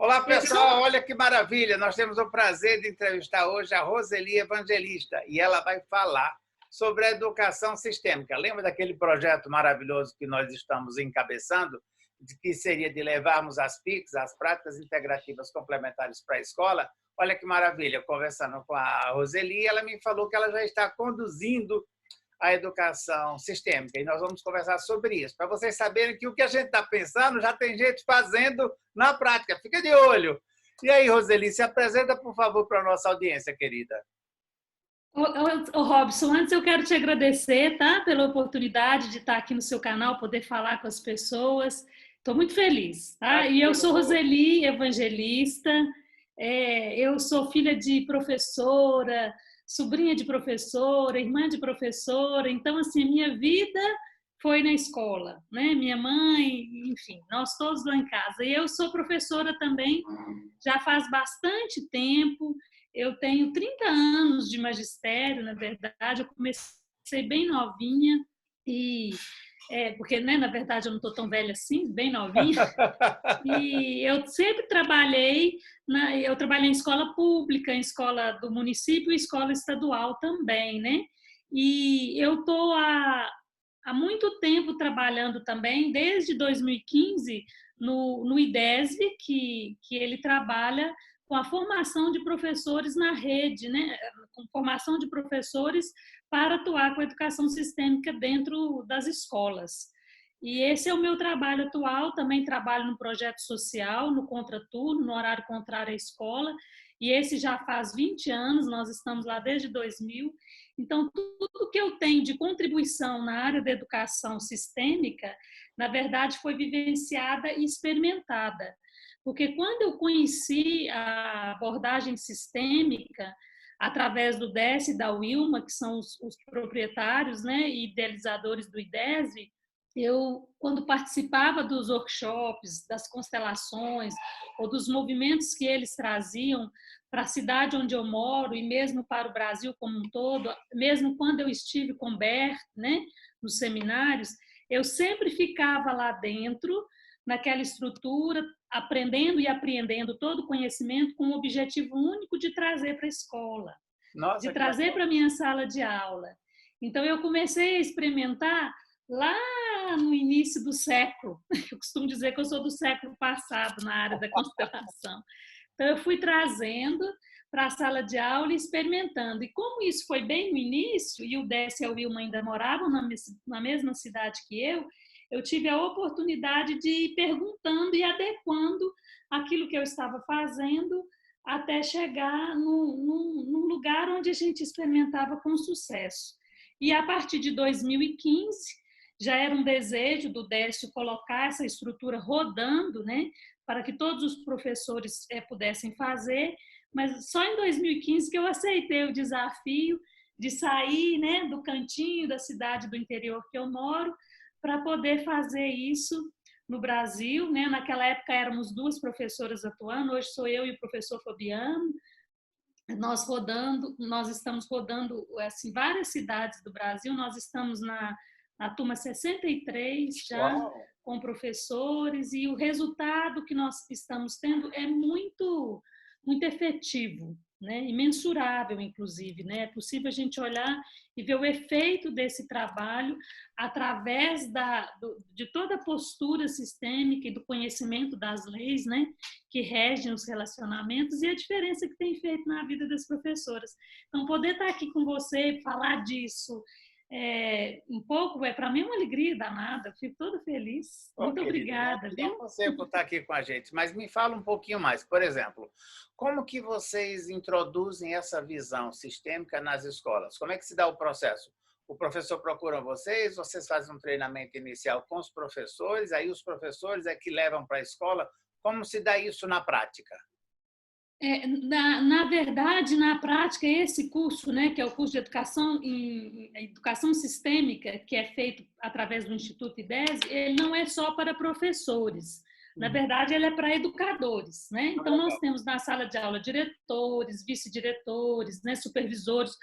Olá, pessoal, olha que maravilha. Nós temos o prazer de entrevistar hoje a Roseli Evangelista e ela vai falar sobre a educação sistêmica. Lembra daquele projeto maravilhoso que nós estamos encabeçando, que seria de levarmos as PICs, as práticas integrativas complementares para a escola? Olha que maravilha, conversando com a Roseli, ela me falou que ela já está conduzindo a educação sistêmica, e nós vamos conversar sobre isso, para vocês saberem que o que a gente está pensando já tem gente fazendo na prática. Fica de olho. E aí, Roseli, se apresenta, por favor, para a nossa audiência, querida. Robson, antes eu quero te agradecer, tá, pela oportunidade de estar aqui no seu canal, poder falar com as pessoas. Estou muito feliz, tá? E eu sou Roseli Evangelista, eu sou filha de professora, sobrinha de professora, irmã de professora, então, assim, minha vida foi na escola, né? Minha mãe, enfim, nós todos lá em casa. E eu sou professora também, já faz bastante tempo, eu tenho 30 anos de magistério, na verdade, eu comecei bem novinha, porque, né, na verdade, eu não estou tão velha assim, bem novinha, e eu sempre trabalhei, eu trabalhei em escola pública, em escola do município e escola estadual também, né? E eu estou há muito tempo trabalhando também, desde 2015, no IDESB, que ele trabalha com a formação de professores na rede, né? Com formação de professores para atuar com a educação sistêmica dentro das escolas. E esse é o meu trabalho atual, também trabalho no projeto social, no contraturno, no horário contrário à escola, e esse já faz 20 anos, nós estamos lá desde 2000. Então, tudo que eu tenho de contribuição na área da educação sistêmica, na verdade, foi vivenciada e experimentada. Porque quando eu conheci a abordagem sistêmica, através do DES e da Wilma, que são os proprietários, né, e idealizadores do IDESB, eu, quando participava dos workshops, das constelações, ou dos movimentos que eles traziam para a cidade onde eu moro, e mesmo para o Brasil como um todo, mesmo quando eu estive com Bert, né, nos seminários, eu sempre ficava lá dentro, naquela estrutura, aprendendo e apreendendo todo o conhecimento com o objetivo único de trazer para a escola, de trazer para a minha sala de aula. Então, eu comecei a experimentar lá no início do século. Eu costumo dizer que eu sou do século passado na área da constelação. Então, eu fui trazendo para a sala de aula e experimentando. E como isso foi bem no início, e o Décio e a Wilma ainda moravam na mesma cidade que eu tive a oportunidade de ir perguntando e adequando aquilo que eu estava fazendo até chegar num lugar onde a gente experimentava com sucesso. E a partir de 2015, já era um desejo do Décio colocar essa estrutura rodando, né, para que todos os professores pudessem fazer, mas só em 2015 que eu aceitei o desafio de sair, né, do cantinho da cidade do interior que eu moro, para poder fazer isso no Brasil, né? Naquela época éramos 2 professoras atuando, hoje sou eu e o professor Fabiano. Nós estamos rodando assim, várias cidades do Brasil, nós estamos na turma 63 já, Uau, com professores, e o resultado que nós estamos tendo é muito, muito efetivo, né? Imensurável, inclusive, né? É possível a gente olhar e ver o efeito desse trabalho através de toda a postura sistêmica e do conhecimento das leis, né, que regem os relacionamentos, e a diferença que tem feito na vida das professoras. Então, poder estar aqui com você, falar disso um pouco, para mim é uma alegria danada, eu fico toda feliz. Muito obrigada. Obrigado você por estar aqui com a gente, mas me fala um pouquinho mais. Por exemplo, como que vocês introduzem essa visão sistêmica nas escolas? Como é que se dá o processo? O professor procura vocês fazem um treinamento inicial com os professores, aí os professores é que levam para a escola. Como se dá isso na prática? Na verdade, na prática, esse curso, né, que é o curso de educação sistêmica, que é feito através do Instituto IDESB, ele não é só para professores. Na verdade, ele é para educadores, né? Então, nós temos na sala de aula diretores, vice-diretores, né, supervisores,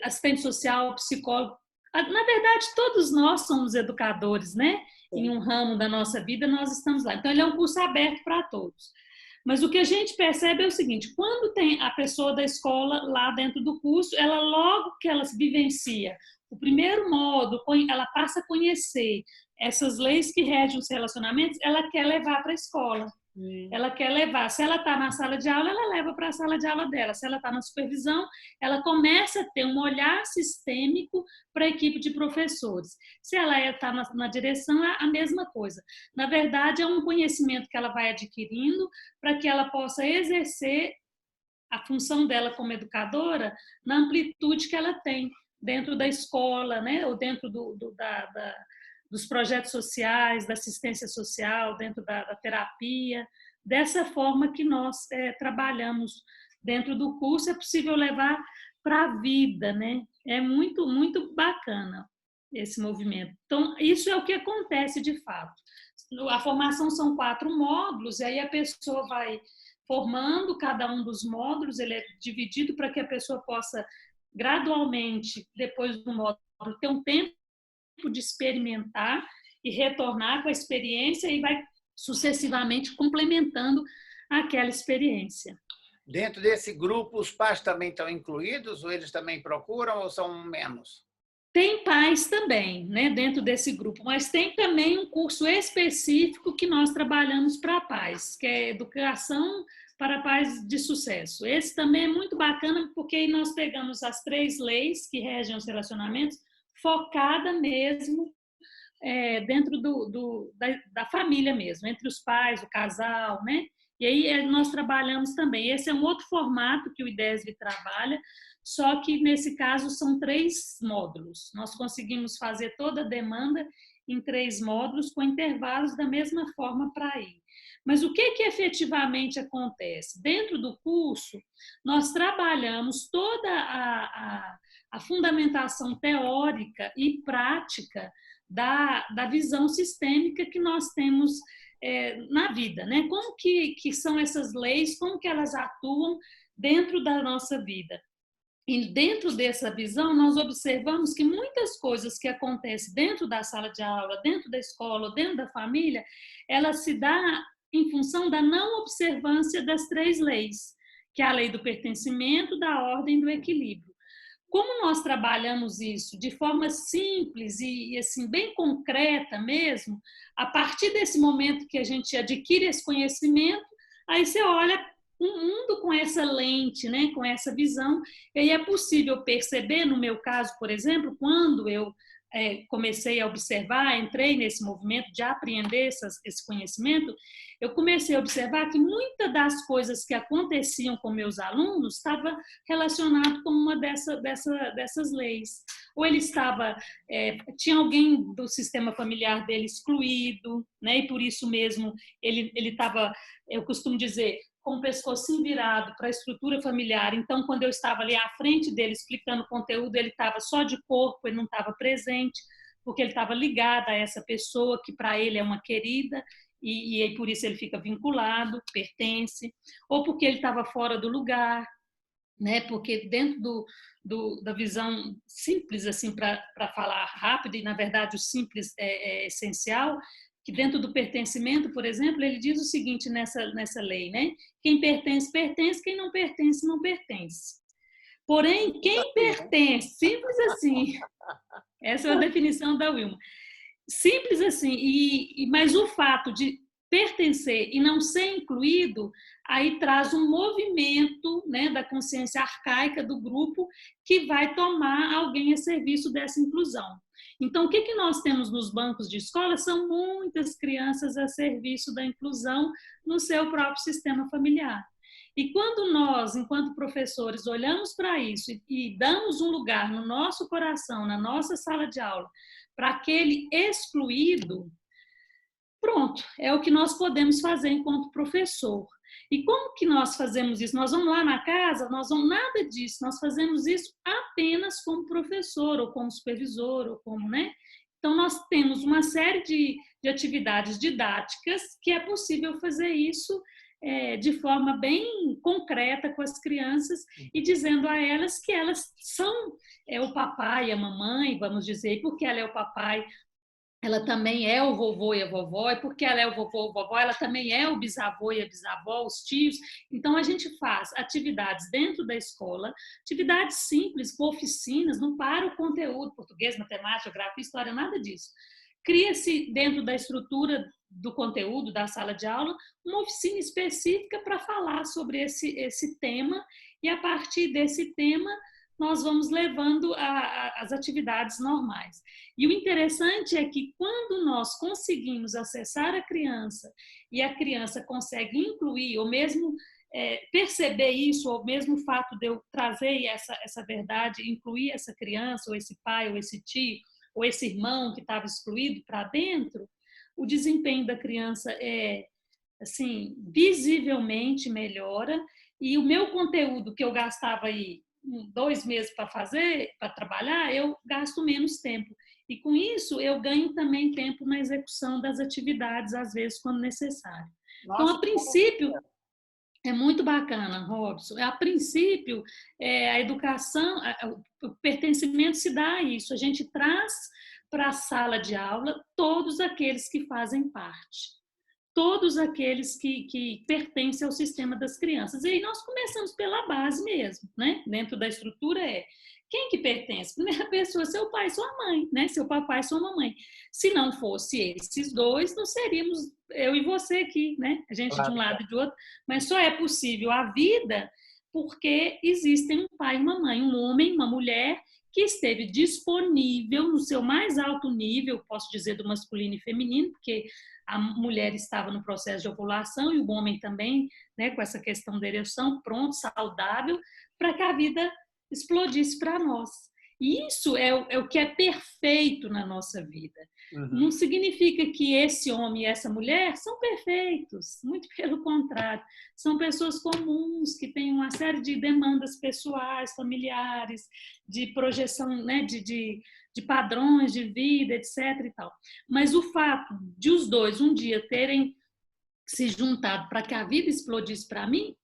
assistente social, psicólogo. Na verdade, todos nós somos educadores, né? Em um ramo da nossa vida, nós estamos lá. Então, ele é um curso aberto para todos. Mas o que a gente percebe é o seguinte, quando tem a pessoa da escola lá dentro do curso, ela logo que ela se vivencia o primeiro modo, ela passa a conhecer essas leis que regem os relacionamentos, ela quer levar para a escola. Ela quer levar, se ela está na sala de aula, ela leva para a sala de aula dela. Se ela está na supervisão, ela começa a ter um olhar sistêmico para a equipe de professores. Se ela está na direção, é a mesma coisa. Na verdade, é um conhecimento que ela vai adquirindo para que ela possa exercer a função dela como educadora na amplitude que ela tem dentro da escola, né? Ou dentro dos projetos sociais, da assistência social, dentro da terapia. Dessa forma que nós trabalhamos dentro do curso, é possível levar para a vida, né? É muito, muito bacana esse movimento. Então, isso é o que acontece de fato. A formação são 4 módulos, e aí a pessoa vai formando cada um dos módulos, ele é dividido para que a pessoa possa gradualmente, depois do módulo, ter um tempo de experimentar e retornar com a experiência e vai sucessivamente complementando aquela experiência. Dentro desse grupo, os pais também estão incluídos, ou eles também procuram, ou são menos? Tem pais também, né, dentro desse grupo, mas tem também um curso específico que nós trabalhamos para pais, que é Educação para Pais de Sucesso. Esse também é muito bacana, porque aí nós pegamos as 3 leis que regem os relacionamentos, focada mesmo dentro da família mesmo, entre os pais, o casal, né? E aí nós trabalhamos também. Esse é um outro formato que o IDESB trabalha, só que nesse caso são 3 módulos. Nós conseguimos fazer toda a demanda em 3 módulos, com intervalos da mesma forma para ir. Mas o que efetivamente acontece? Dentro do curso, nós trabalhamos toda a fundamentação teórica e prática da visão sistêmica que nós temos na vida, né? Como que são essas leis, como que elas atuam dentro da nossa vida. E dentro dessa visão, nós observamos que muitas coisas que acontecem dentro da sala de aula, dentro da escola, dentro da família, ela se dá em função da não observância das 3 leis, que é a lei do pertencimento, da ordem e do equilíbrio. Como nós trabalhamos isso de forma simples e assim, bem concreta mesmo, a partir desse momento que a gente adquire esse conhecimento, aí você olha o mundo com essa lente, né, com essa visão, e aí é possível perceber, no meu caso, por exemplo, quando eu comecei a observar, entrei nesse movimento de apreender esse conhecimento, eu comecei a observar que muitas das coisas que aconteciam com meus alunos estava relacionado com uma dessas leis. Ou ele estava, tinha alguém do sistema familiar dele excluído, né? E por isso mesmo ele estava, eu costumo dizer, com o pescocinho virado para a estrutura familiar. Então, quando eu estava ali à frente dele explicando o conteúdo, ele estava só de corpo, ele não estava presente, porque ele estava ligado a essa pessoa que para ele é uma querida, e por isso ele fica vinculado, pertence, ou porque ele estava fora do lugar, né? Porque dentro da visão simples, assim, para falar rápido, e na verdade o simples é essencial, que dentro do pertencimento, por exemplo, ele diz o seguinte nessa lei, né? Quem pertence, pertence, quem não pertence, não pertence. Porém, quem pertence, simples assim, essa é a definição da Wilma, simples assim, mas o fato de pertencer e não ser incluído, aí traz um movimento, né, da consciência arcaica do grupo que vai tomar alguém a serviço dessa inclusão. Então, o que nós temos nos bancos de escola são muitas crianças a serviço da inclusão no seu próprio sistema familiar. E quando nós, enquanto professores, olhamos para isso e damos um lugar no nosso coração, na nossa sala de aula, para aquele excluído, pronto, é o que nós podemos fazer enquanto professor. E como que nós fazemos isso? Nós vamos lá na casa, nós vamos nada disso, nós fazemos isso apenas como professor, ou como supervisor, ou como, né? Então, nós temos uma série de atividades didáticas que é possível fazer isso de forma bem concreta com as crianças e dizendo a elas que elas são o papai e a mamãe, vamos dizer, porque ela é o papai ela também é o vovô e a vovó, e porque ela é o vovô e a vovó, ela também é o bisavô e a bisavó, os tios. Então, a gente faz atividades dentro da escola, atividades simples, com oficinas, não para o conteúdo, português, matemática, geografia, história, nada disso. Cria-se dentro da estrutura do conteúdo da sala de aula uma oficina específica para falar sobre esse tema, e a partir desse tema nós vamos levando as atividades normais. E o interessante é que quando nós conseguimos acessar a criança e a criança consegue incluir, ou mesmo perceber isso, ou mesmo o fato de eu trazer essa verdade, incluir essa criança, ou esse pai, ou esse tio, ou esse irmão que estava excluído para dentro, o desempenho da criança assim, visivelmente melhora, e o meu conteúdo que eu gastava aí 2 meses para fazer, para trabalhar, eu gasto menos tempo. E com isso, eu ganho também tempo na execução das atividades, às vezes, quando necessário. Então, Nossa, a princípio, é muito bacana, Robson. A princípio, a educação, o pertencimento se dá a isso. A gente traz para a sala de aula todos aqueles que fazem parte, todos aqueles que pertencem ao sistema das crianças. E aí nós começamos pela base mesmo, né? Dentro da estrutura quem que pertence? Primeira pessoa, seu pai, sua mãe, né? Seu papai, sua mamãe. Se não fosse esses dois, não seríamos eu e você aqui, né? A gente de um lado e do outro. Mas só é possível a vida porque existem um pai e uma mãe, um homem, uma mulher que esteve disponível no seu mais alto nível, posso dizer do masculino e feminino, porque a mulher estava no processo de ovulação e o homem também, né, com essa questão da ereção, pronto, saudável, para que a vida explodisse para nós. E isso é o que é perfeito na nossa vida. Uhum. Não significa que esse homem e essa mulher são perfeitos, muito pelo contrário. São pessoas comuns que têm uma série de demandas pessoais, familiares, de projeção, né, de padrões de vida, etc. e tal. Mas o fato de os dois um dia terem se juntado para que a vida explodisse para mim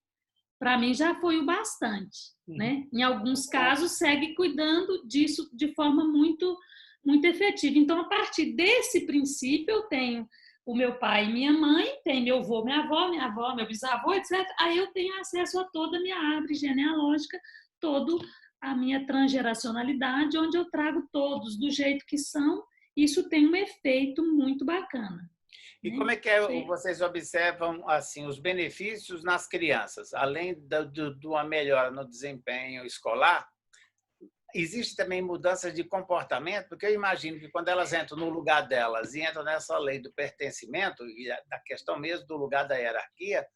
já foi o bastante, né? Em alguns casos segue cuidando disso de forma muito muito efetiva. Então, a partir desse princípio, eu tenho o meu pai e minha mãe, tem meu avô, minha avó, meu bisavô, etc. Aí eu tenho acesso a toda a minha árvore genealógica, todo a minha transgeracionalidade, onde eu trago todos do jeito que são. Isso tem um efeito muito bacana. E como é que vocês observam assim os benefícios nas crianças, além de uma melhora no desempenho escolar? Existe também mudança de comportamento, porque eu imagino que quando elas entram no lugar delas e entram nessa lei do pertencimento e da questão mesmo do lugar da hierarquia,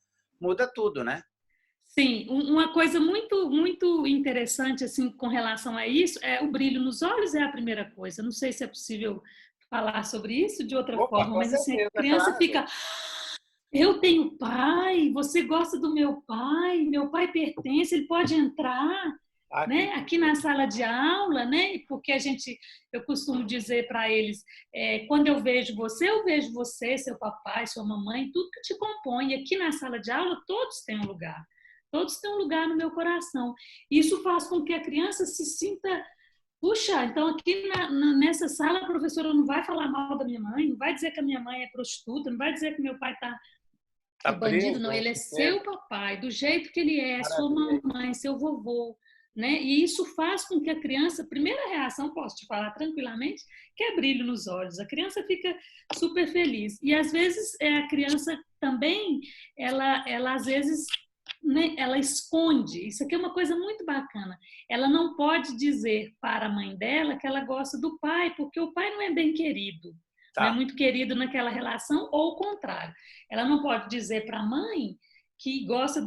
muda tudo, né? Sim, uma coisa muito muito interessante assim com relação a isso é o brilho nos olhos, é a primeira coisa. Não sei se é possível falar sobre isso de outra forma, mas assim, a criança claro. Fica, eu tenho pai, você gosta do meu pai pertence, ele pode entrar, né? Aqui na sala de aula, né? Porque eu costumo dizer para eles, quando eu vejo você, seu papai, sua mamãe, tudo que te compõe. E aqui na sala de aula todos têm um lugar, todos têm um lugar no meu coração. Isso faz com que a criança se sinta, puxa, então aqui nessa sala a professora não vai falar mal da minha mãe, não vai dizer que a minha mãe é prostituta, não vai dizer que meu pai está bandido, não. Ele é seu papai, do jeito que ele é, sua mamãe, seu vovô. Né? E isso faz com que a criança, a primeira reação, posso te falar tranquilamente, que é brilho nos olhos. A criança fica super feliz. E às vezes a criança também, ela às vezes, né, ela esconde. Isso aqui é uma coisa muito bacana. Ela não pode dizer para a mãe dela que ela gosta do pai, porque o pai não é bem querido. Tá. Não é muito querido naquela relação, ou o contrário. Ela não pode dizer para a mãe que gosta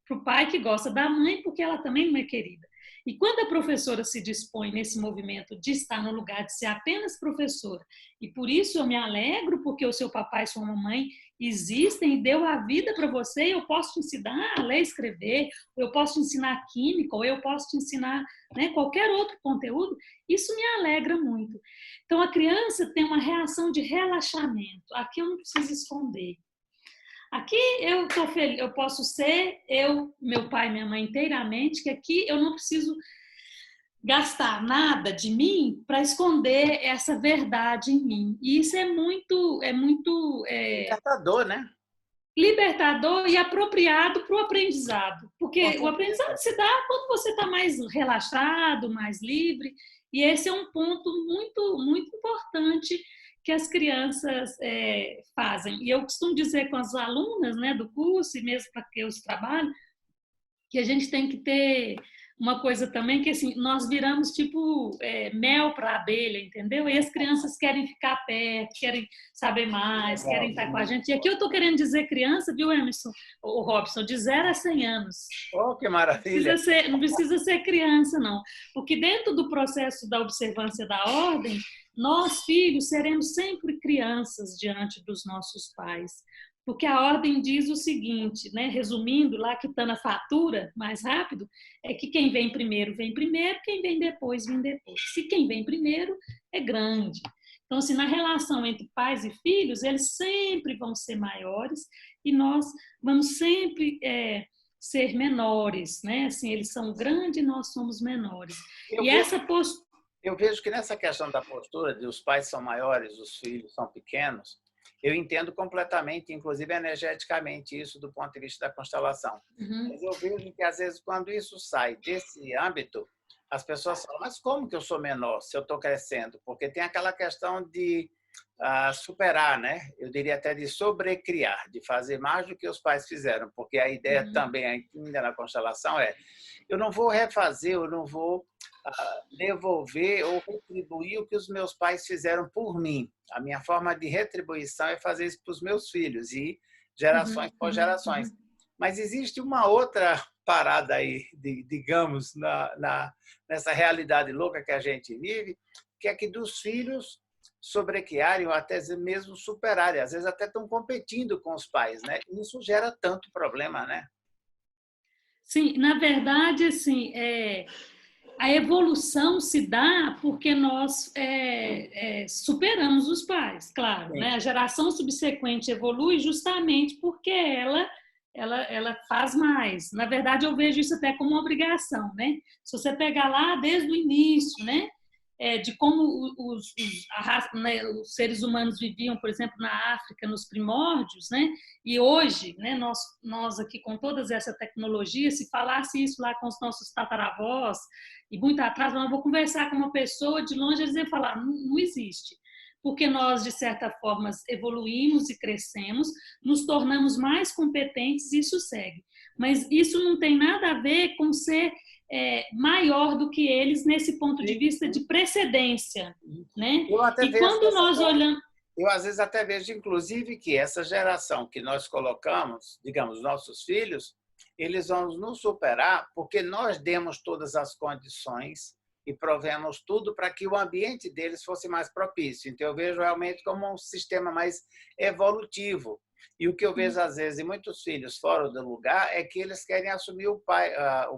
para o pai que gosta da mãe, porque ela também não é querida. E quando a professora se dispõe nesse movimento de estar no lugar de ser apenas professora, e por isso eu me alegro, porque o seu papai e sua mamãe existem e deu a vida para você, eu posso te ensinar a ler e escrever, eu posso te ensinar química, ou eu posso te ensinar, né, qualquer outro conteúdo, isso me alegra muito. Então a criança tem uma reação de relaxamento, aqui eu não preciso esconder. Aqui eu tô feliz, eu posso ser meu pai e minha mãe inteiramente, que aqui eu não preciso gastar nada de mim para esconder essa verdade em mim. E isso é muito Libertador, né? libertador e apropriado para o aprendizado, Com porque o aprendizado certeza. se dá quando você está mais relaxado, mais livre, e esse é um ponto muito importante que as crianças fazem. E eu costumo dizer com as alunas, né, do curso, e mesmo para que eu trabalho, que a gente tem que ter uma coisa também que assim, nós viramos tipo mel para abelha, entendeu? E as crianças querem ficar perto, querem saber mais, Legal, querem estar com a gente. E aqui eu estou querendo dizer criança, viu, Emerson, o Robson, de 0 a 100 anos. Oh, que maravilha! Não precisa ser criança, não. Porque dentro do processo da observância da ordem, nós, filhos, seremos sempre crianças diante dos nossos pais. Porque a ordem diz o seguinte, né? Resumindo, lá quitando a fatura mais rápido, é que quem vem primeiro, quem vem depois, vem depois. Se quem vem primeiro é grande. Então, assim, na relação entre pais e filhos, eles sempre vão ser maiores e nós vamos sempre ser menores, né? Assim, eles são grandes e nós somos menores. Eu E vejo, essa postura... eu vejo que nessa questão da postura de os pais são maiores, os filhos são pequenos, eu entendo completamente, inclusive energeticamente, isso do ponto de vista da constelação. Uhum. Mas eu vejo que, às vezes, quando isso sai desse âmbito, as pessoas falam, mas como que eu sou menor se eu estou crescendo? Porque tem aquela questão de superar, né? Eu diria até de sobrecriar, de fazer mais do que os pais fizeram, porque a ideia também, ainda na constelação, eu não vou refazer, eu não vou devolver ou retribuir o que os meus pais fizeram por mim. A minha forma de retribuição é fazer isso para os meus filhos e gerações por gerações. Mas existe uma outra parada aí, digamos, nessa realidade louca que a gente vive, que é que dos filhos sobrecriarem ou até mesmo superarem. Às vezes até estão competindo com os pais, né? E isso gera tanto problema, né? Sim, na verdade, assim, a evolução se dá porque nós superamos os pais, claro, né? A geração subsequente evolui justamente porque ela faz mais. Na verdade, eu vejo isso até como uma obrigação, né? Se você pegar lá desde o início, né? De como os seres humanos viviam, por exemplo, na África, nos primórdios, né? E hoje, né, nós aqui com toda essa tecnologia, se falasse isso lá com os nossos tataravós, e muito atrás, eu não vou conversar com uma pessoa de longe, eles iam falar, não existe. Porque nós, de certa forma, evoluímos e crescemos, nos tornamos mais competentes e isso segue. Mas isso não tem nada a ver com ser maior do que eles nesse ponto de vista de precedência, né? E quando nós olhamos... Eu, às vezes, até vejo, inclusive, que essa geração que nós colocamos, digamos, nossos filhos, eles vão nos superar porque nós demos todas as condições e provemos tudo para que o ambiente deles fosse mais propício. Então, eu vejo realmente como um sistema mais evolutivo. E o que eu vejo, às vezes, em muitos filhos fora do lugar é que eles querem assumir o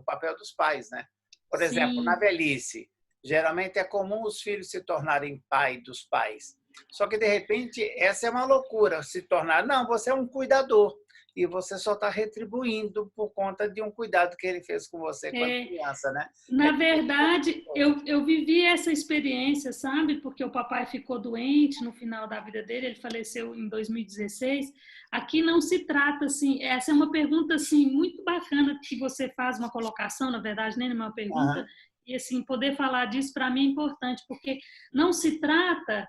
papel dos pais, né? Por exemplo, na velhice, geralmente é comum os filhos se tornarem pai dos pais. Só que, de repente, essa é uma loucura, se tornar... Não, você é um cuidador e você só está retribuindo por conta de um cuidado que ele fez com você quando criança, né? Na verdade, eu vivi essa experiência, sabe? Porque o papai ficou doente no final da vida dele, ele faleceu em 2016. Aqui não se trata assim, essa é uma pergunta assim muito bacana que você faz, uma colocação, na verdade, nem uma pergunta. E assim, poder falar disso para mim é importante, porque não se trata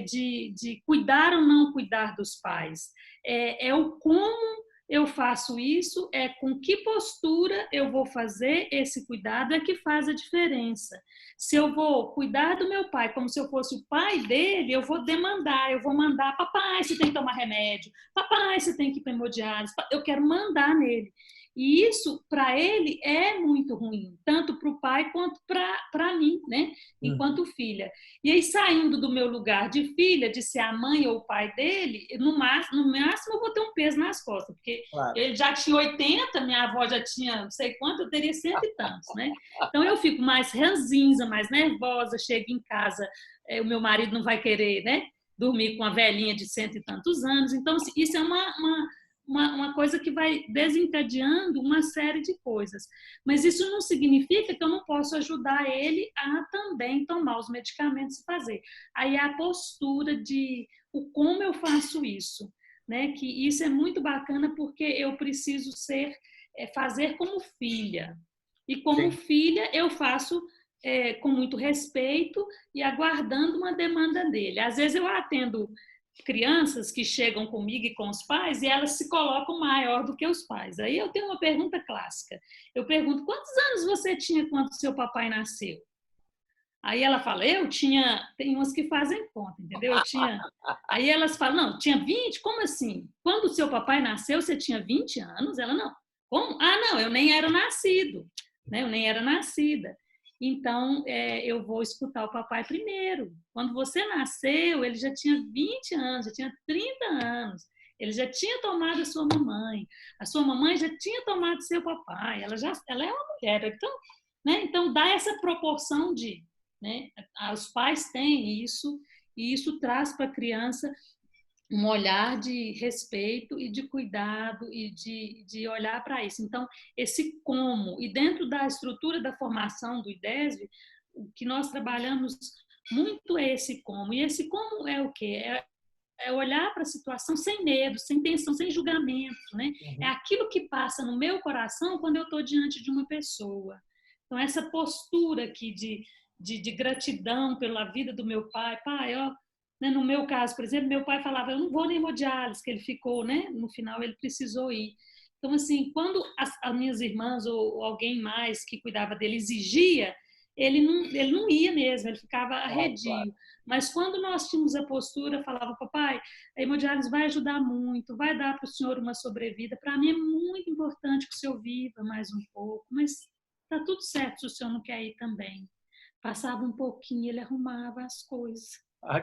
de cuidar ou não cuidar dos pais. É o como eu faço isso, com que postura eu vou fazer esse cuidado é que faz a diferença. Se eu vou cuidar do meu pai como se eu fosse o pai dele, eu vou demandar, eu vou mandar, papai, você tem que tomar remédio, papai, você tem que ir para hemodiálise, eu quero mandar nele. E isso, para ele, é muito ruim, tanto para o pai quanto para mim, né? Enquanto filha. E aí, saindo do meu lugar de filha, de ser a mãe ou o pai dele, no máximo eu vou ter um peso nas costas, porque ele já tinha 80, minha avó já tinha não sei quanto, eu teria 100 e tantos, né? Então, eu fico mais ranzinza, mais nervosa, chego em casa, o meu marido não vai querer, né? Dormir com uma velhinha de 100 e tantos anos. Então, isso é uma coisa que vai desencadeando uma série de coisas. Mas isso não significa que eu não posso ajudar ele a também tomar os medicamentos e fazer. Aí a postura de como eu faço isso, né? Que isso é muito bacana porque eu preciso fazer como filha. E como Sim. filha eu faço com muito respeito e aguardando uma demanda dele. Às vezes eu atendo crianças que chegam comigo e com os pais e elas se colocam maior do que os pais. Aí eu tenho uma pergunta clássica. Eu pergunto, quantos anos você tinha quando seu papai nasceu? Aí ela fala, tem umas que fazem conta, entendeu? Aí elas falam, não, tinha 20? Como assim? Quando o seu papai nasceu, você tinha 20 anos? Ela, não. Como? Ah, não, eu nem era nascido, né? Eu nem era nascida. Então, eu vou escutar o papai primeiro. Quando você nasceu, ele já tinha 20 anos, já tinha 30 anos. Ele já tinha tomado a sua mamãe. A sua mamãe já tinha tomado seu papai. Ela é uma mulher. Então, né? Então dá essa proporção de... Né? Os pais têm isso, e isso traz para a criança um olhar de respeito e de cuidado e de olhar para isso. Então, esse como, e dentro da estrutura da formação do IDESV, o que nós trabalhamos muito é esse como. E esse como é o quê? É olhar para a situação sem medo, sem tensão, sem julgamento. Né? É aquilo que passa no meu coração quando eu estou diante de uma pessoa. Então, essa postura aqui de gratidão pela vida do meu pai. Pai, ó, né, no meu caso, por exemplo, meu pai falava, eu não vou na hemodiálise, que ele ficou, né? No final ele precisou ir. Então, assim, quando as minhas irmãs ou alguém mais que cuidava dele exigia, ele não ia mesmo, ele ficava arredio. Claro. Mas quando nós tínhamos a postura, falava, papai, a hemodiálise vai ajudar muito, vai dar para o senhor uma sobrevida. Para mim é muito importante que o senhor viva mais um pouco, mas está tudo certo se o senhor não quer ir também. Passava um pouquinho, ele arrumava as coisas.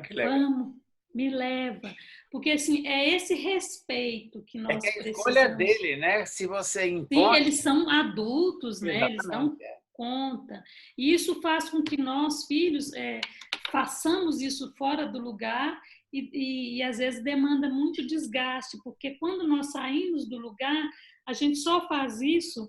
Que legal. Vamos, me leva. Porque, assim, é esse respeito que nós precisamos. A escolha dele, né? Se você impõe... Sim, eles são adultos, né? Eles dão conta. E isso faz com que nós, filhos, façamos isso fora do lugar e, às vezes, demanda muito desgaste, porque quando nós saímos do lugar, a gente só faz isso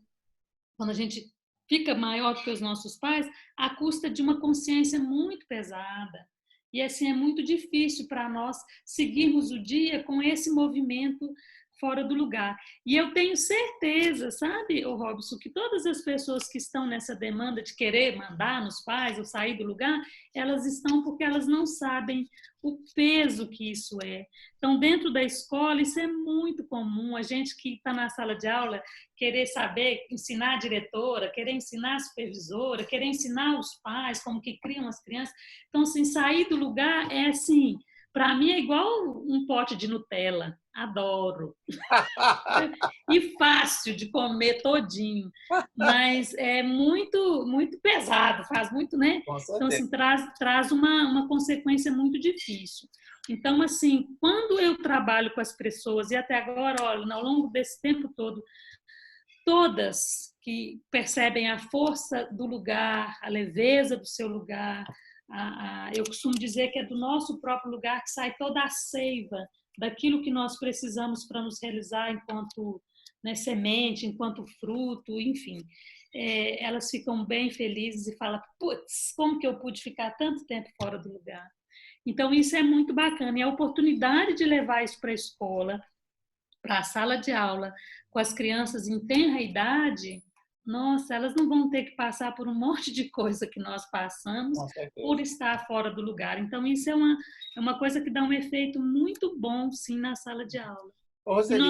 quando a gente fica maior do que os nossos pais, à custa de uma consciência muito pesada. E assim é muito difícil para nós seguirmos o dia com esse movimento fora do lugar. E eu tenho certeza, sabe, Robson, que todas as pessoas que estão nessa demanda de querer mandar nos pais ou sair do lugar, elas estão porque elas não sabem o peso que isso é. Então, dentro da escola, isso é muito comum. A gente que está na sala de aula querer saber, ensinar a diretora, querer ensinar a supervisora, querer ensinar os pais como que criam as crianças. Então, assim, sair do lugar é assim, para mim é igual um pote de Nutella. Adoro. E fácil de comer todinho. Mas é muito, muito pesado, faz muito, né? Então, assim, traz uma consequência muito difícil. Então, assim, quando eu trabalho com as pessoas, e até agora, olha, ao longo desse tempo todo, todas que percebem a força do lugar, a leveza do seu lugar, eu costumo dizer que é do nosso próprio lugar que sai toda a seiva daquilo que nós precisamos para nos realizar enquanto, né, semente, enquanto fruto, enfim. Elas ficam bem felizes e falam, putz, como que eu pude ficar tanto tempo fora do lugar? Então, isso é muito bacana. E a oportunidade de levar isso para a escola, para a sala de aula, com as crianças em tenra idade, nossa, elas não vão ter que passar por um monte de coisa que nós passamos por estar fora do lugar. Então, isso é uma coisa que dá um efeito muito bom, sim, na sala de aula. Roseli,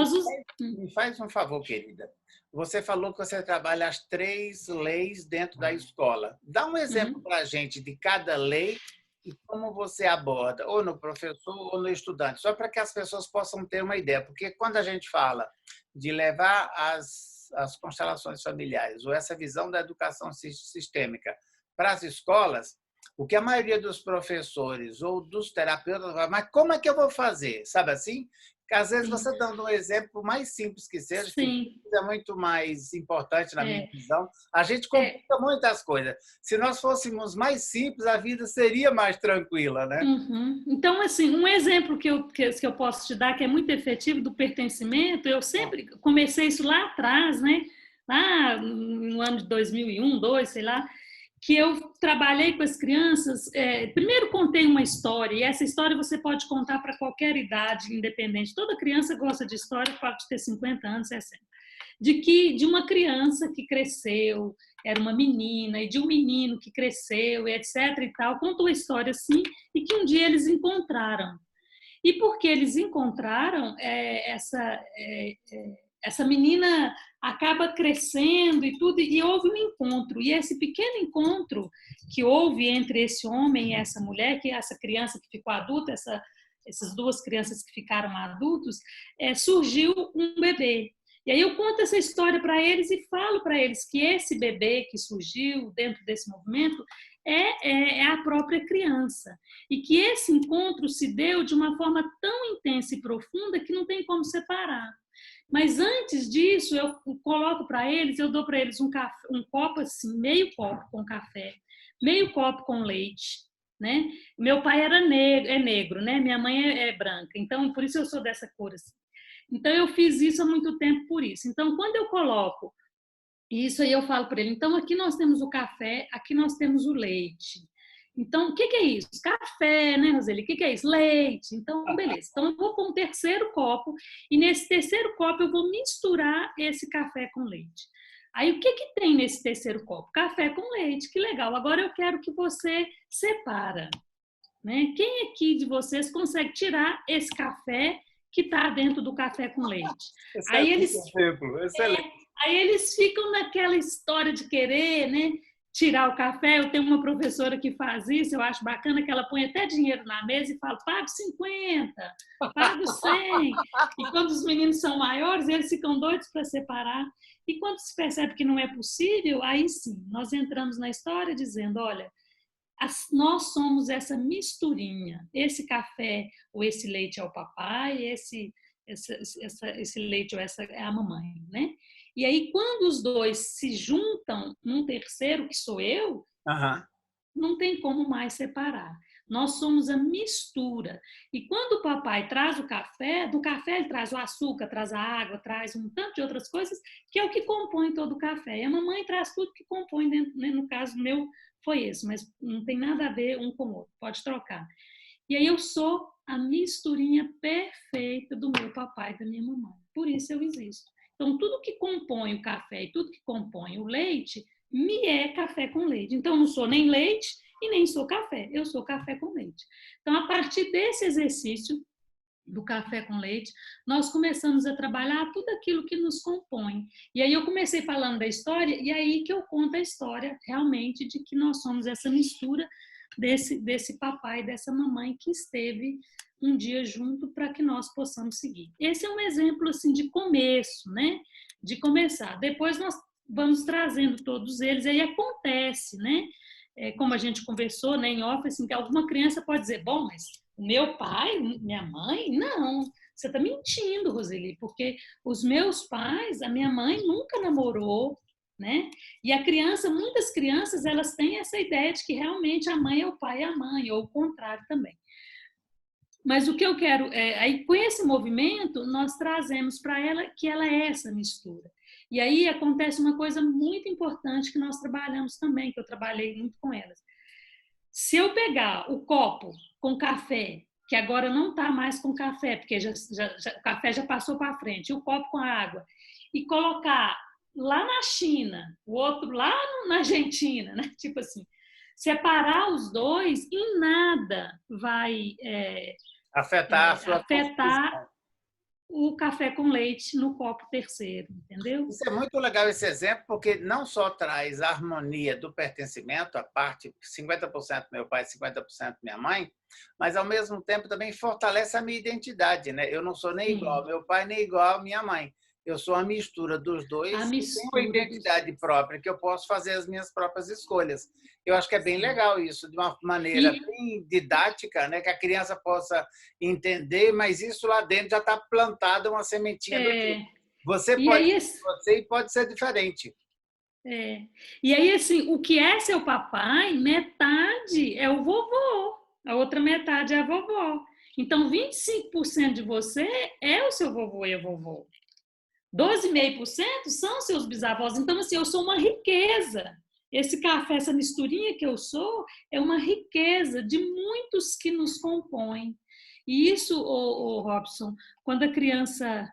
me faz um favor, querida. Você falou que você trabalha as 3 leis dentro da escola. Dá um exemplo para a gente de cada lei e como você aborda, ou no professor ou no estudante, só para que as pessoas possam ter uma ideia. Porque quando a gente fala de levar as constelações familiares ou essa visão da educação sistêmica para as escolas, o que a maioria dos professores ou dos terapeutas fala, mas como é que eu vou fazer? Sabe assim? Porque às vezes você dando um exemplo mais simples que seja, que Sim. é muito mais importante na minha visão, a gente complica muitas coisas. Se nós fôssemos mais simples, a vida seria mais tranquila, né? Uhum. Então, assim, um exemplo que eu posso te dar, que é muito efetivo do pertencimento, eu sempre comecei isso lá atrás, né? Lá no ano de 2001, 2002, sei lá, que eu trabalhei com as crianças. Primeiro contei uma história, e essa história você pode contar para qualquer idade, independente. Toda criança gosta de história, pode ter 50 anos, 60. De uma criança que cresceu, era uma menina, e de um menino que cresceu, e etc. e tal. Contou a história assim, e que um dia eles encontraram. E porque eles encontraram, essa menina acaba crescendo e tudo, e houve um encontro. E esse pequeno encontro que houve entre esse homem e essa mulher, que essa criança que ficou adulta, essas duas crianças que ficaram adultos, surgiu um bebê. E aí eu conto essa história para eles e falo para eles que esse bebê que surgiu dentro desse movimento é a própria criança. E que esse encontro se deu de uma forma tão intensa e profunda que não tem como separar. Mas antes disso, eu coloco para eles, eu dou para eles um copo assim, meio copo com café, meio copo com leite, né? Meu pai é negro, né? Minha mãe é branca, então por isso eu sou dessa cor assim. Então eu fiz isso há muito tempo por isso. Então quando eu coloco isso aí eu falo para ele, então aqui nós temos o café, aqui nós temos o leite. Então, o que é isso? Café, né, Roseli? O que é isso? Leite. Então, beleza. Então, eu vou pôr um terceiro copo e nesse terceiro copo eu vou misturar esse café com leite. Aí, o que tem nesse terceiro copo? Café com leite. Que legal. Agora eu quero que você separa. Né? Quem aqui de vocês consegue tirar esse café que está dentro do café com leite? Excelente exemplo. Excelente. Aí eles ficam naquela história de querer, né? Tirar o café. Eu tenho uma professora que faz isso, eu acho bacana, que ela põe até dinheiro na mesa e fala, pago 50, pago 100. E quando os meninos são maiores, eles ficam doidos para separar. E quando se percebe que não é possível, aí sim, nós entramos na história dizendo, olha, nós somos essa misturinha. Esse café ou esse leite é o papai, esse leite ou essa é a mamãe, né? E aí, quando os dois se juntam num terceiro, que sou eu, não tem como mais separar. Nós somos a mistura. E quando o papai traz o café, do café ele traz o açúcar, traz a água, traz um tanto de outras coisas, que é o que compõe todo o café. E a mamãe traz tudo que compõe, dentro, né? No caso meu, foi esse, mas não tem nada a ver um com o outro, pode trocar. E aí eu sou a misturinha perfeita do meu papai e da minha mamãe. Por isso eu existo. Então, tudo que compõe o café e tudo que compõe o leite, me é café com leite. Então, eu não sou nem leite e nem sou café, eu sou café com leite. Então, a partir desse exercício do café com leite, nós começamos a trabalhar tudo aquilo que nos compõe. E aí eu comecei falando da história, e aí que eu conto a história realmente de que nós somos essa mistura desse papai e dessa mamãe que esteve um dia junto para que nós possamos seguir. Esse é um exemplo assim de começo, né? De começar. Depois nós vamos trazendo todos eles, aí acontece, né? Como a gente conversou, né, em off, assim, que alguma criança pode dizer, bom, mas o meu pai, minha mãe, não. Você está mentindo, Roseli, porque os meus pais, a minha mãe nunca namorou, né? E a criança, muitas crianças, elas têm essa ideia de que realmente a mãe é o pai e a mãe, ou o contrário também. Mas o que eu quero, aí com esse movimento, nós trazemos para ela que ela é essa mistura. E aí acontece uma coisa muito importante que nós trabalhamos também, que eu trabalhei muito com elas. Se eu pegar o copo com café, que agora não está mais com café, porque o café já passou para frente, e o copo com a água, e colocar lá na China, o outro lá na Argentina, né? Tipo assim, separar os dois, em nada vai afetar o café com leite no copo terceiro, entendeu? Isso é muito legal, esse exemplo, porque não só traz a harmonia do pertencimento, a parte 50% meu pai, 50% minha mãe, mas, ao mesmo tempo, também fortalece a minha identidade, né? Eu não sou nem igual ao meu pai, nem igual à minha mãe. Eu sou a mistura dos A dois e tenho uma mistura identidade própria, que eu posso fazer as minhas próprias escolhas. Eu acho que é bem legal isso, de uma maneira bem didática, né, que a criança possa entender, mas isso lá dentro já está plantada uma sementinha do tipo. Você e pode aí, ser você e pode ser diferente. é, e aí, assim, o que é seu papai, metade é o vovô, a outra metade é a vovó. Então, 25% de você é o seu vovô e a vovó. 12,5% são seus bisavós. Então, assim, eu sou uma riqueza. Esse café, essa misturinha que eu sou, é uma riqueza de muitos que nos compõem. E isso, Robson, quando a criança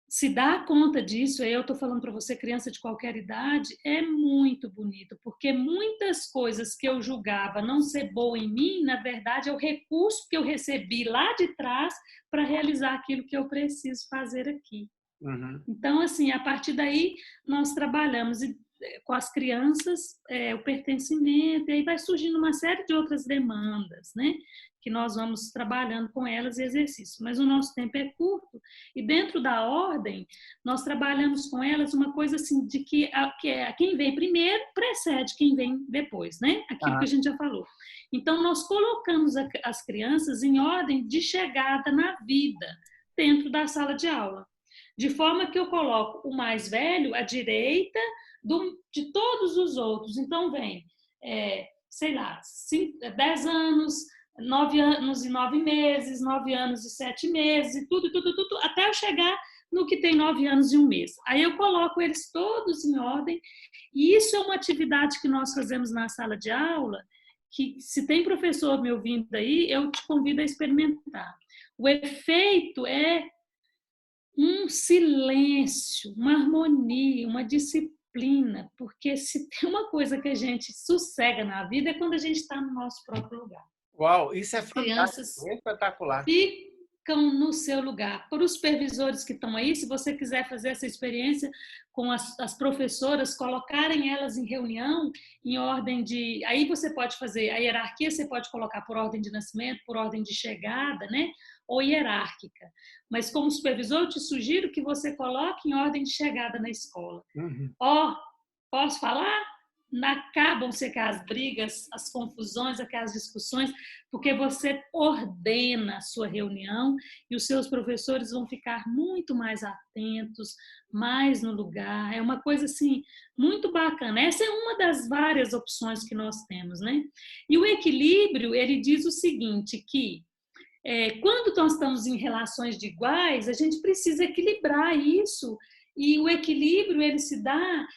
se dá conta disso, aí eu estou falando para você, criança de qualquer idade, é muito bonito, porque muitas coisas que eu julgava não ser boa em mim, na verdade, é o recurso que eu recebi lá de trás para realizar aquilo que eu preciso fazer aqui. Uhum. Então, assim, a partir daí, nós trabalhamos com as crianças o pertencimento, e aí vai surgindo uma série de outras demandas, né? Que nós vamos trabalhando com elas e exercícios. Mas o nosso tempo é curto, e dentro da ordem, nós trabalhamos com elas uma coisa assim, de que quem vem primeiro precede quem vem depois, né? Aquilo que a gente já falou. Então, nós colocamos as crianças em ordem de chegada na vida, dentro da sala de aula. De forma que eu coloco o mais velho à direita de todos os outros. Então, vem, sei lá, 10 anos, 9 anos e 9 meses, 9 anos e 7 meses, e tudo, até eu chegar no que tem 9 anos e 1 mês. Aí eu coloco eles todos em ordem, e isso é uma atividade que nós fazemos na sala de aula, que se tem professor me ouvindo aí, eu te convido a experimentar. O efeito é um silêncio, uma harmonia, uma disciplina, porque se tem uma coisa que a gente sossega na vida é quando a gente está no nosso próprio lugar. Uau, isso é As fantástico, crianças é espetacular. ficam no seu lugar. Para os supervisores que estão aí, se você quiser fazer essa experiência com as professoras, colocarem elas em reunião, em ordem de... Aí você pode fazer a hierarquia, você pode colocar por ordem de nascimento, por ordem de chegada, né? Ou hierárquica. Mas como supervisor, eu te sugiro que você coloque em ordem de chegada na escola. Posso falar? Acabam-se aquelas brigas, as confusões, aquelas discussões, porque você ordena a sua reunião e os seus professores vão ficar muito mais atentos, mais no lugar. É uma coisa assim muito bacana. Essa é uma das várias opções que nós temos, né? E o equilíbrio, ele diz o seguinte, que quando nós estamos em relações de iguais, a gente precisa equilibrar isso. E o equilíbrio, ele se dá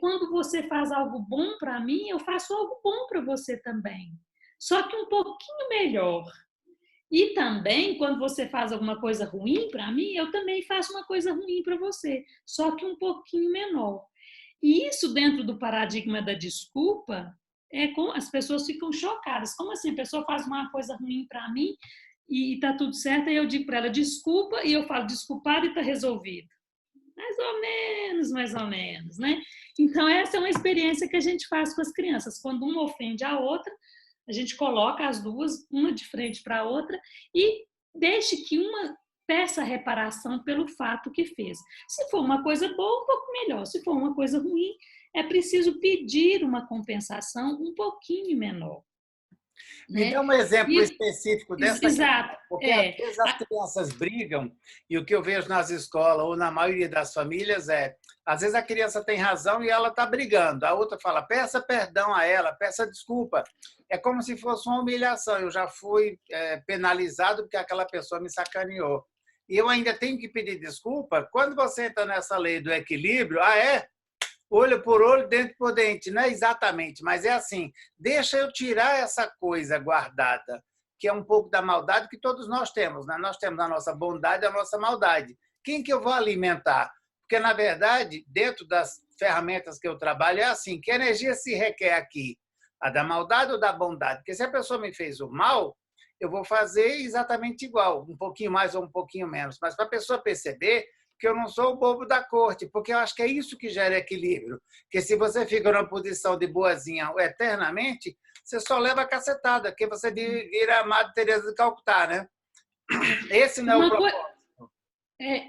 quando você faz algo bom para mim, eu faço algo bom para você também. Só que um pouquinho melhor. E também, quando você faz alguma coisa ruim para mim, eu também faço uma coisa ruim para você. Só que um pouquinho menor. E isso dentro do paradigma da desculpa, as pessoas ficam chocadas. Como assim? A pessoa faz uma coisa ruim para mim e está tudo certo, aí eu digo para ela desculpa, e eu falo desculpado e está resolvido. Mais ou menos, né? Então, essa é uma experiência que a gente faz com as crianças. Quando uma ofende a outra, a gente coloca as duas, uma de frente para a outra, e deixe que uma peça reparação pelo fato que fez. Se for uma coisa boa, um pouco melhor. Se for uma coisa ruim, é preciso pedir uma compensação um pouquinho menor. Me dá um exemplo específico dessa questão, exato, porque às vezes as crianças brigam, e o que eu vejo nas escolas ou na maioria das famílias às vezes a criança tem razão e ela está brigando, a outra fala, peça perdão a ela, peça desculpa. É como se fosse uma humilhação, eu já fui penalizado porque aquela pessoa me sacaneou. E eu ainda tenho que pedir desculpa? Quando você entra nessa lei do equilíbrio, olho por olho, dente por dente. Não é exatamente, mas é assim. Deixa eu tirar essa coisa guardada, que é um pouco da maldade que todos nós temos, né? Nós temos a nossa bondade e a nossa maldade. Quem que eu vou alimentar? Porque, na verdade, dentro das ferramentas que eu trabalho, é assim, que energia se requer aqui? A da maldade ou da bondade? Porque se a pessoa me fez o mal, eu vou fazer exatamente igual, um pouquinho mais ou um pouquinho menos. Mas para a pessoa perceber que eu não sou o bobo da corte, porque eu acho que é isso que gera equilíbrio. Porque se você fica numa posição de boazinha eternamente, você só leva a cacetada, porque você vira a Madre Teresa de Calcutá, né? Esse não é o propósito.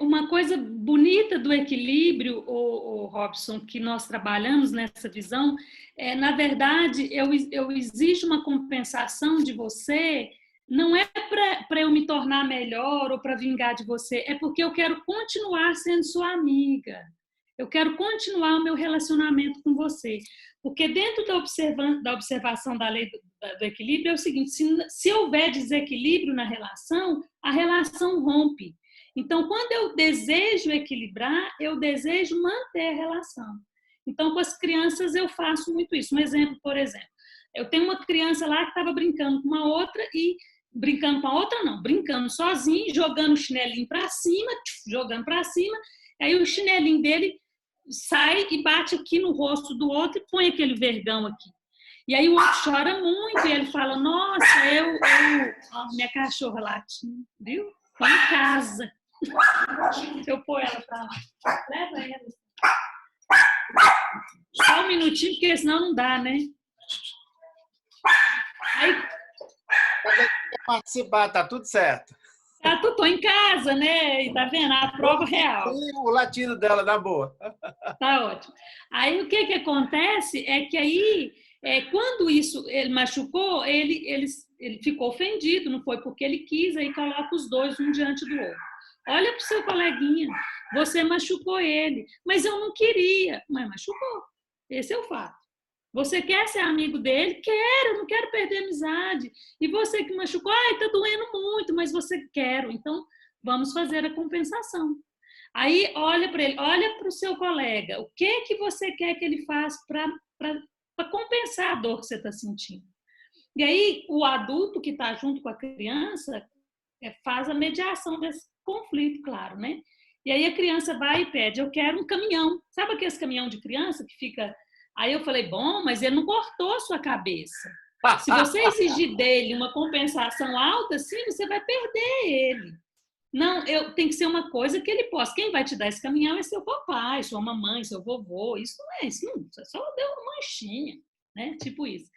Uma coisa bonita do equilíbrio, o Robson, que nós trabalhamos nessa visão, na verdade, eu exijo uma compensação de você, não é para eu me tornar melhor ou para vingar de você, é porque eu quero continuar sendo sua amiga. Eu quero continuar o meu relacionamento com você. Porque dentro da observação da lei do equilíbrio é o seguinte, se houver desequilíbrio na relação, a relação rompe. Então, quando eu desejo equilibrar, eu desejo manter a relação. Então, com as crianças, eu faço muito isso. Um exemplo, por exemplo, eu tenho uma criança lá que estava brincando com uma outra e brincando com a outra, não, brincando sozinho, jogando o chinelinho para cima, jogando para cima, aí o chinelinho dele sai e bate aqui no rosto do outro e põe aquele vergão aqui. E aí o outro chora muito e ele fala, nossa, minha cachorra latindo, viu? Tô em casa. Deixa eu pôr ela pra lá. Leva ela. Só um minutinho, porque senão não dá, né? Aí... Quer participar, tá tudo certo. Tô em casa, né? E tá vendo? A prova real. O latido dela, na boa. Tá ótimo. Aí o que acontece é que aí, quando isso ele machucou, ele ficou ofendido, não foi porque ele quis, aí coloca os dois um diante do outro. Olha para o seu coleguinha, você machucou ele, mas eu não queria, mas machucou. Esse é o fato. Você quer ser amigo dele? Quero, não quero perder a amizade. E você que machucou, tá doendo muito, mas você quer. Então, vamos fazer a compensação. Aí, olha para ele, olha para o seu colega. O que você quer que ele faça para compensar a dor que você está sentindo? E aí, o adulto que está junto com a criança faz a mediação desse conflito, claro, né? E aí a criança vai e pede, eu quero um caminhão. Sabe aquele caminhão de criança que fica... Aí eu falei, bom, mas ele não cortou a sua cabeça. Se você exigir dele uma compensação alta, sim, você vai perder ele. Não, tem que ser uma coisa que ele possa. Quem vai te dar esse caminhão é seu papai, sua mamãe, seu vovô. Isso não é isso, não. Você só deu uma manchinha, né? Tipo isso.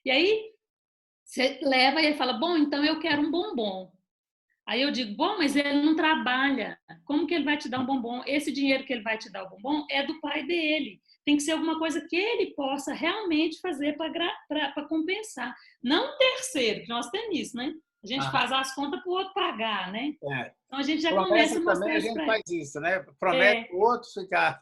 E aí você leva e ele fala, bom, então eu quero um bombom. Aí eu digo, bom, mas ele não trabalha. Como que ele vai te dar um bombom? Esse dinheiro que ele vai te dar o bombom é do pai dele. Tem que ser alguma coisa que ele possa realmente fazer para compensar. Não um terceiro, que nós temos isso, né? A gente faz as contas para o outro pagar, né? Então a gente já começa a mostrar isso para ele. A gente faz isso, né? Promete o outro ficar.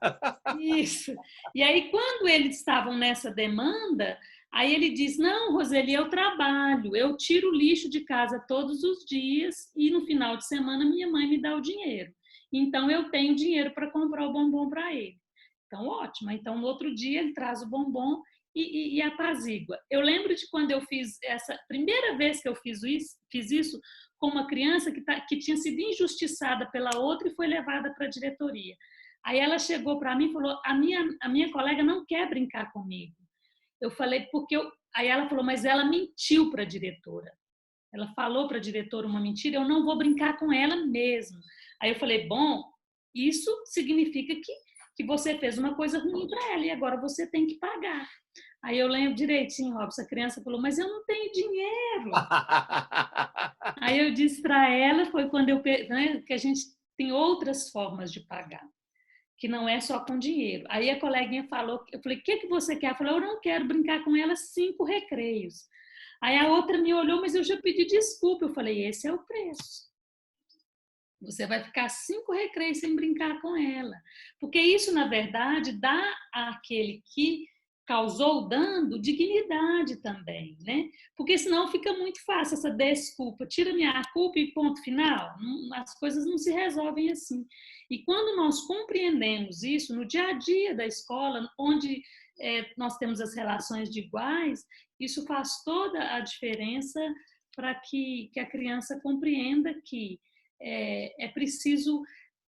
Isso. E aí, quando eles estavam nessa demanda, aí ele diz, não, Roseli, eu trabalho, eu tiro o lixo de casa todos os dias e no final de semana minha mãe me dá o dinheiro. Então, eu tenho dinheiro para comprar o bombom para ele. Então, ótimo. Então, no outro dia, ele traz o bombom e apazigua. Eu lembro de quando eu fiz essa primeira vez que eu fiz isso com uma criança que tinha sido injustiçada pela outra e foi levada para a diretoria. Aí ela chegou para mim e falou, a minha colega não quer brincar comigo. Eu falei, aí ela falou, mas ela mentiu para a diretora. Ela falou para a diretora uma mentira, eu não vou brincar com ela mesmo. Aí eu falei, bom, isso significa que você fez uma coisa ruim para ela e agora você tem que pagar. Aí eu lembro direitinho, Robson, a criança falou, mas eu não tenho dinheiro. Aí eu disse para ela, foi quando que a gente tem outras formas de pagar, que não é só com dinheiro. Aí a coleguinha falou, eu falei, o que você quer? Ela falou, eu não quero brincar com ela 5 recreios. Aí a outra me olhou, mas eu já pedi desculpa. Eu falei, esse é o preço. Você vai ficar 5 recreios sem brincar com ela. Porque isso, na verdade, dá àquele que causou o dano dignidade também, né? Porque senão fica muito fácil essa desculpa. Tira minha culpa e ponto final. As coisas não se resolvem assim. E quando nós compreendemos isso no dia a dia da escola, onde nós temos as relações de iguais, isso faz toda a diferença para que a criança compreenda que é preciso,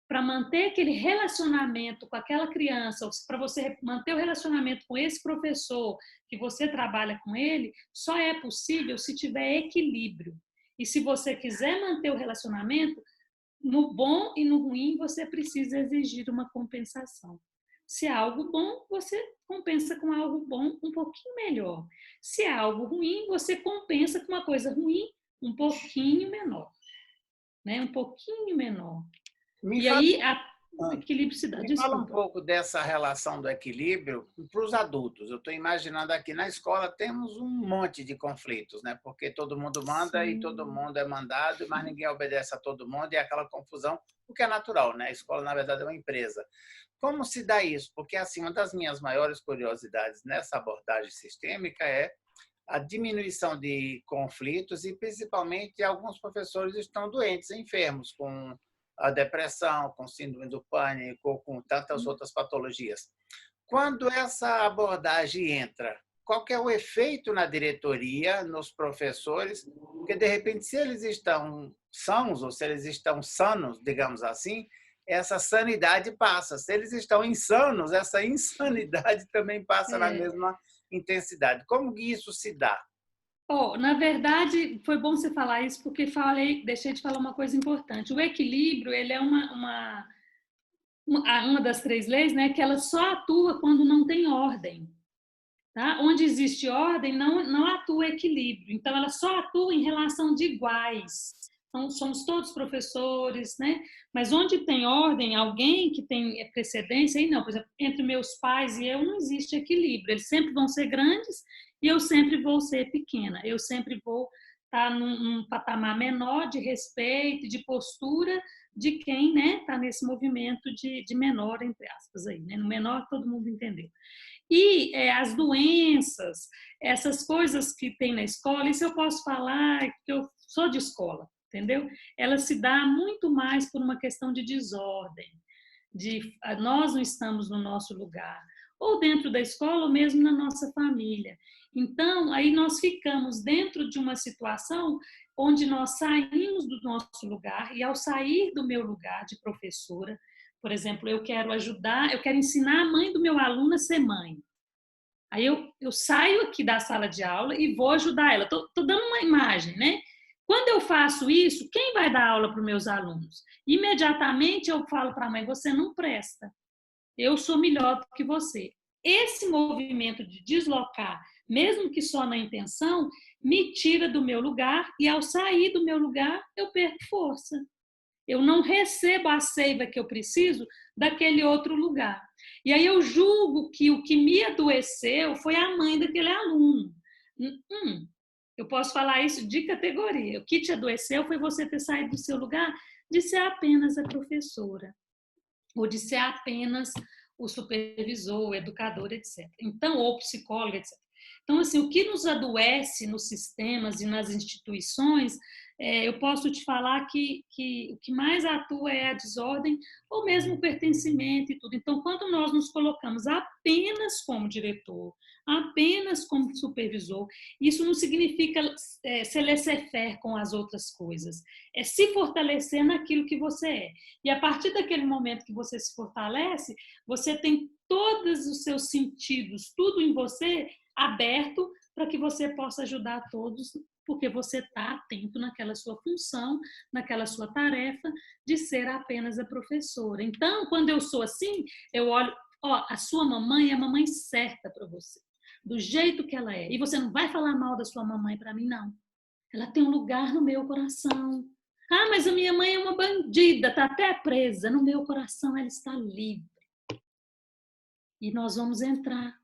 para manter aquele relacionamento com aquela criança, para você manter o relacionamento com esse professor que você trabalha com ele, só é possível se tiver equilíbrio. E se você quiser manter o relacionamento, no bom e no ruim, você precisa exigir uma compensação. Se é algo bom, você compensa com algo bom um pouquinho melhor. Se é algo ruim, você compensa com uma coisa ruim um pouquinho menor. Né? Um pouquinho menor. E aí o equilíbrio se dá. Me fala um pouco dessa relação do equilíbrio para os adultos. Eu estou imaginando aqui na escola temos um monte de conflitos, né? Porque todo mundo manda e todo mundo é mandado, mas ninguém obedece a todo mundo e é aquela confusão, o que é natural, né? A escola, na verdade, é uma empresa. Como se dá isso? Porque, assim, uma das minhas maiores curiosidades nessa abordagem sistêmica é a diminuição de conflitos e, principalmente, alguns professores estão doentes, enfermos, com a depressão, com síndrome do pânico, ou com tantas outras patologias. Quando essa abordagem entra, qual que é o efeito na diretoria, nos professores? Porque, de repente, se eles estão sãos ou se eles estão sanos, digamos assim, essa sanidade passa. Se eles estão insanos, essa insanidade também passa na mesma intensidade. Como que isso se dá? Na verdade, foi bom você falar isso, porque deixei de falar uma coisa importante. O equilíbrio, ele é uma das 3 leis, né, que ela só atua quando não tem ordem. Tá? Onde existe ordem, não atua equilíbrio. Então, ela só atua em relação de iguais. Então, somos todos professores, né? Mas onde tem ordem, alguém que tem precedência, aí não. Por exemplo, entre meus pais e eu não existe equilíbrio. Eles sempre vão ser grandes e eu sempre vou ser pequena. Eu sempre vou estar num patamar menor de respeito, de postura de quem, né, está nesse movimento de menor, entre aspas, aí, né? No menor, todo mundo entendeu. E as doenças, essas coisas que tem na escola, isso eu posso falar que eu sou de escola, entendeu? Ela se dá muito mais por uma questão de desordem, de nós não estamos no nosso lugar, ou dentro da escola, ou mesmo na nossa família. Então, aí nós ficamos dentro de uma situação onde nós saímos do nosso lugar, e ao sair do meu lugar de professora, por exemplo, eu quero ajudar, eu quero ensinar a mãe do meu aluno a ser mãe. Aí eu saio aqui da sala de aula e vou ajudar ela. Estou dando uma imagem, né? Quando eu faço isso, quem vai dar aula para os meus alunos? Imediatamente eu falo para a mãe, você não presta. Eu sou melhor do que você. Esse movimento de deslocar, mesmo que só na intenção, me tira do meu lugar e ao sair do meu lugar, eu perco força. Eu não recebo a seiva que eu preciso daquele outro lugar. E aí eu julgo que o que me adoeceu foi a mãe daquele aluno. Eu posso falar isso de categoria. O que te adoeceu foi você ter saído do seu lugar de ser apenas a professora, ou de ser apenas o supervisor, o educador, etc. Então, ou psicólogo, etc. Então, assim, o que nos adoece nos sistemas e nas instituições, eu posso te falar que o que mais atua é a desordem ou mesmo o pertencimento e tudo. Então, quando nós nos colocamos apenas como diretor, apenas como supervisor, isso não significa ser laissez-faire com as outras coisas. É se fortalecer naquilo que você é. E a partir daquele momento que você se fortalece, você tem todos os seus sentidos, tudo em você aberto para que você possa ajudar todos, porque você está atento naquela sua função, naquela sua tarefa de ser apenas a professora. Então, quando eu sou assim, eu olho, a sua mamãe é a mamãe certa para você, do jeito que ela é. E você não vai falar mal da sua mamãe para mim, não. Ela tem um lugar no meu coração. Ah, mas a minha mãe é uma bandida, está até presa. No meu coração ela está livre. E nós vamos entrar.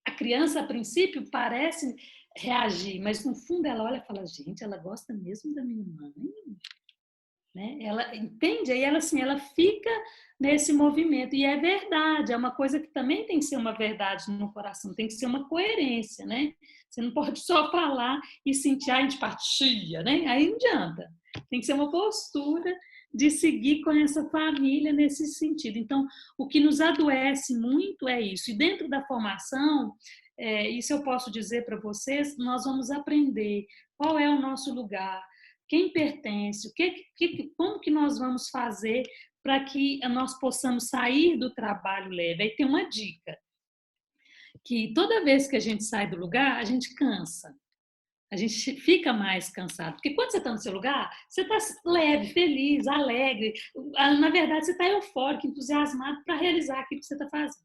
A criança, a princípio, parece reagir, mas no fundo ela olha e fala, gente, ela gosta mesmo da minha mãe. Né? Ela entende, aí ela, assim, ela fica nesse movimento. E é verdade, é uma coisa que também tem que ser uma verdade no coração, tem que ser uma coerência, né? Você não pode só falar e sentir a antipatia, né? Aí não adianta. Tem que ser uma postura de seguir com essa família nesse sentido. Então, o que nos adoece muito é isso. E dentro da formação, isso eu posso dizer para vocês, nós vamos aprender qual é o nosso lugar, quem pertence, como que nós vamos fazer para que nós possamos sair do trabalho leve. Aí tem uma dica, que toda vez que a gente sai do lugar, a gente cansa. A gente fica mais cansado. Porque quando você está no seu lugar, você está leve, feliz, alegre. Na verdade, você está eufórico, entusiasmado para realizar aquilo que você está fazendo.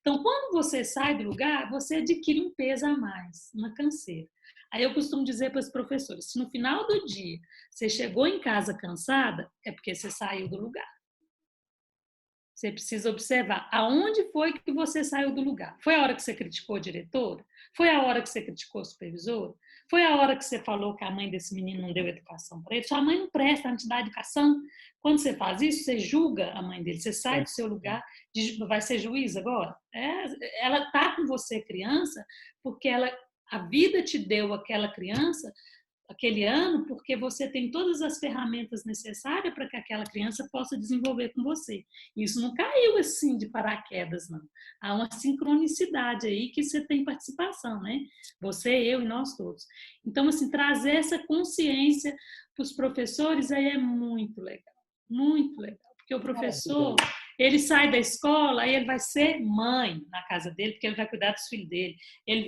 Então, quando você sai do lugar, você adquire um peso a mais, uma canseira. Aí eu costumo dizer para os professores, se no final do dia você chegou em casa cansada, é porque você saiu do lugar. Você precisa observar aonde foi que você saiu do lugar. Foi a hora que você criticou a diretora? Foi a hora que você criticou o supervisor? Foi a hora que você falou que a mãe desse menino não deu educação para ele? Sua mãe não presta, não te dá educação. Quando você faz isso, você julga a mãe dele. Você sai do seu lugar, vai ser juiz agora? Ela está com você, criança, porque a vida te deu aquela criança aquele ano, porque você tem todas as ferramentas necessárias para que aquela criança possa desenvolver com você. Isso não caiu assim de paraquedas, não. Há uma sincronicidade aí que você tem participação, né? Você, eu e nós todos. Então, assim, trazer essa consciência para os professores aí é muito legal, muito legal. Porque o professor, ele sai da escola, aí ele vai ser mãe na casa dele, porque ele vai cuidar dos filhos dele. Ele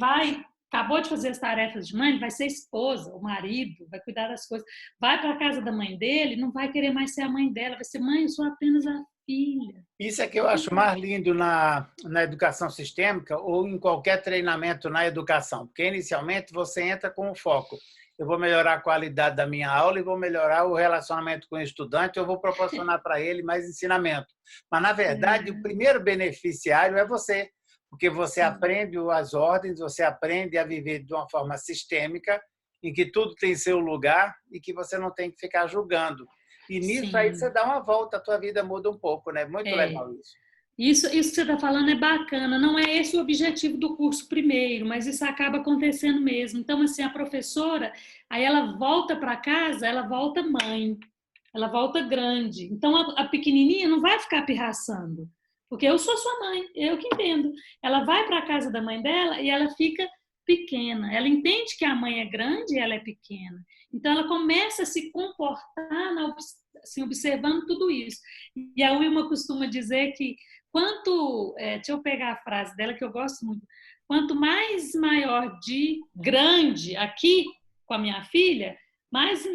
acabou de fazer as tarefas de mãe, ele vai ser esposa, o marido, vai cuidar das coisas. Vai para a casa da mãe dele, não vai querer mais ser a mãe dela, vai ser mãe, eu sou apenas a filha. Isso é que eu acho mais lindo na educação sistêmica ou em qualquer treinamento na educação, porque inicialmente você entra com o foco. Eu vou melhorar a qualidade da minha aula e vou melhorar o relacionamento com o estudante, eu vou proporcionar para ele mais ensinamento. Mas, na verdade, o primeiro beneficiário é você, porque você aprende as ordens, você aprende a viver de uma forma sistêmica, em que tudo tem seu lugar e que você não tem que ficar julgando. E nisso aí você dá uma volta, a tua vida muda um pouco, né? Muito legal isso. Isso que você está falando é bacana. Não é esse o objetivo do curso primeiro, mas isso acaba acontecendo mesmo. Então, assim, a professora, aí ela volta para casa, ela volta mãe, ela volta grande. Então, a pequenininha não vai ficar pirraçando, porque eu sou sua mãe, eu que entendo. Ela vai para a casa da mãe dela e ela fica pequena. Ela entende que a mãe é grande e ela é pequena. Então, ela começa a se comportar assim, observando tudo isso. E a Wilma costuma dizer que deixa eu pegar a frase dela que eu gosto muito. Quanto mais maior de grande aqui com a minha filha, mais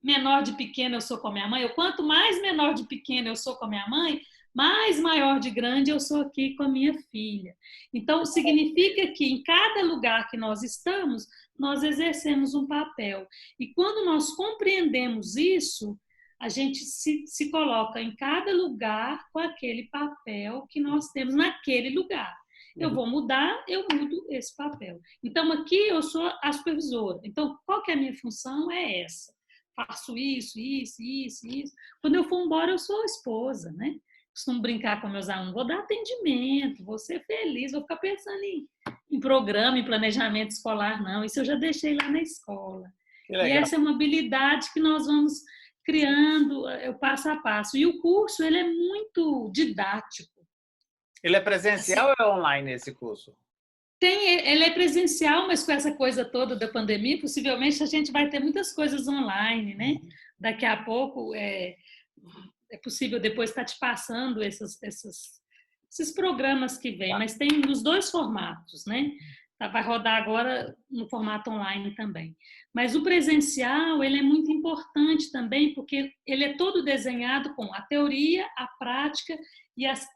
menor de pequena eu sou com a minha mãe. Ou quanto mais menor de pequena eu sou com a minha mãe, mais maior de grande eu sou aqui com a minha filha. Então, significa que em cada lugar que nós estamos, nós exercemos um papel. E quando nós compreendemos isso, a gente se coloca em cada lugar com aquele papel que nós temos naquele lugar. Eu vou mudar, eu mudo esse papel. Então, aqui eu sou a supervisora. Então, qual que é a minha função? É essa. Faço isso. Quando eu for embora, eu sou a esposa, né? Costumo brincar com meus alunos, vou dar atendimento, vou ser feliz, vou ficar pensando em programa, em planejamento escolar, não. Isso eu já deixei lá na escola. E essa é uma habilidade que nós vamos criando passo a passo. E o curso, ele é muito didático. Ele é presencial ou é online esse curso? Ele é presencial, mas com essa coisa toda da pandemia, possivelmente a gente vai ter muitas coisas online, né? Daqui a pouco é possível depois estar te passando esses programas que vêm, mas tem nos dois formatos, né? Vai rodar agora no formato online também. Mas o presencial, ele é muito importante também, porque ele é todo desenhado com a teoria, a prática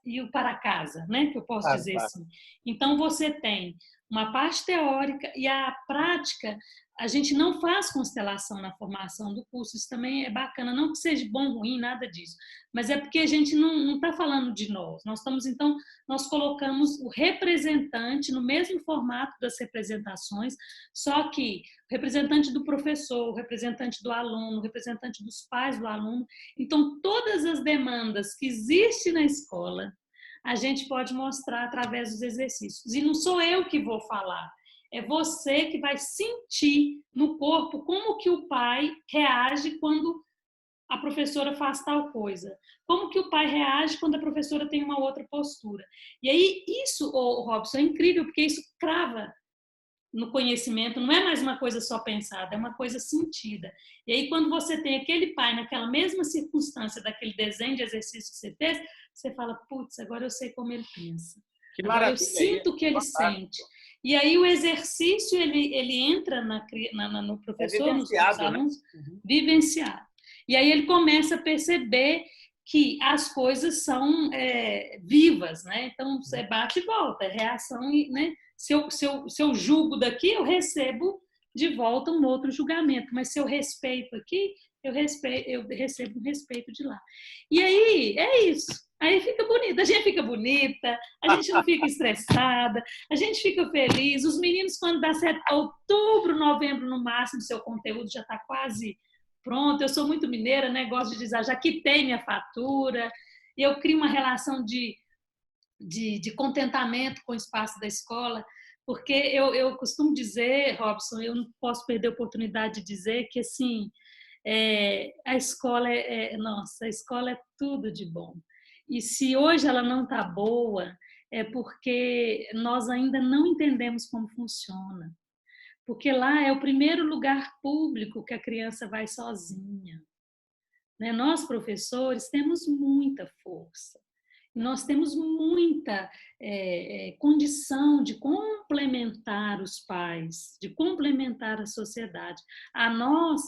e o para casa, né? Que eu posso dizer assim. Então, você tem uma parte teórica e a prática. A gente não faz constelação na formação do curso, isso também é bacana, não que seja bom ou ruim, nada disso, mas é porque a gente não está falando de nós estamos, então, nós colocamos o representante no mesmo formato das representações, só que o representante do professor, o representante do aluno, o representante dos pais do aluno, então, todas as demandas que existem na escola, a gente pode mostrar através dos exercícios, e não sou eu que vou falar, é você que vai sentir no corpo como que o pai reage quando a professora faz tal coisa. Como que o pai reage quando a professora tem uma outra postura. E aí, isso, Robson, é incrível, porque isso crava no conhecimento, não é mais uma coisa só pensada, é uma coisa sentida. E aí, quando você tem aquele pai naquela mesma circunstância daquele desenho de exercício que você fez, você fala, putz, agora eu sei como ele pensa. Agora eu sinto o que ele sente. E aí o exercício, ele entra no professor, nos alunos, vivenciado. E aí ele começa a perceber que as coisas são vivas, né? Então, você bate e volta, é reação, né? Se eu julgo daqui, eu recebo de volta um outro julgamento, mas se eu respeito aqui, eu recebo um respeito de lá. E aí, é isso. Aí fica bonita, a gente fica bonita, a gente não fica estressada, a gente fica feliz. Os meninos, quando dá certo, outubro, novembro, no máximo, seu conteúdo já está quase pronto. Eu sou muito mineira, né? Gosto de dizer, já quitei minha fatura. Eu crio uma relação de contentamento com o espaço da escola, porque eu costumo dizer, Robson, eu não posso perder a oportunidade de dizer que, assim, a escola nossa, a escola é tudo de bom. E se hoje ela não está boa, é porque nós ainda não entendemos como funciona. Porque lá é o primeiro lugar público que a criança vai sozinha. Né? Nós, professores, temos muita força. Nós temos muita condição de complementar os pais, de complementar a sociedade. A nós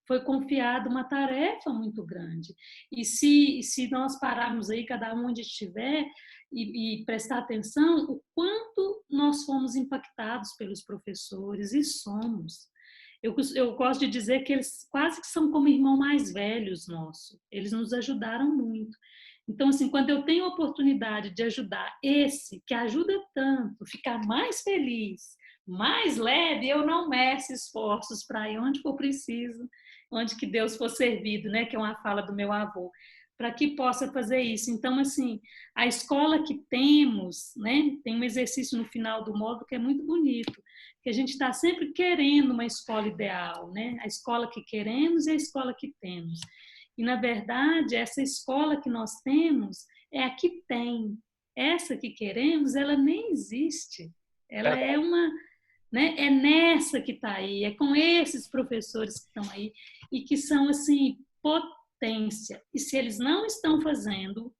foi confiada uma tarefa muito grande. E se nós pararmos aí, cada um onde estiver, e prestar atenção, o quanto nós fomos impactados pelos professores, e somos. Eu gosto de dizer que eles quase que são como irmão mais velhos nosso. Eles nos ajudaram muito. Então, assim, quando eu tenho a oportunidade de ajudar esse, que ajuda tanto, ficar mais feliz, mais leve, eu não meço esforços para ir onde for preciso, onde que Deus for servido, né? Que é uma fala do meu avô, para que possa fazer isso. Então, assim, a escola que temos, né? Tem um exercício no final do módulo que é muito bonito, que a gente está sempre querendo uma escola ideal, né? A escola que queremos e a escola que temos. E, na verdade, essa escola que nós temos é a que tem. Essa que queremos, ela nem existe. Ela é uma... Né? É nessa que está aí, é com esses professores que estão aí e que são, assim, potência. E se eles não estão fazendo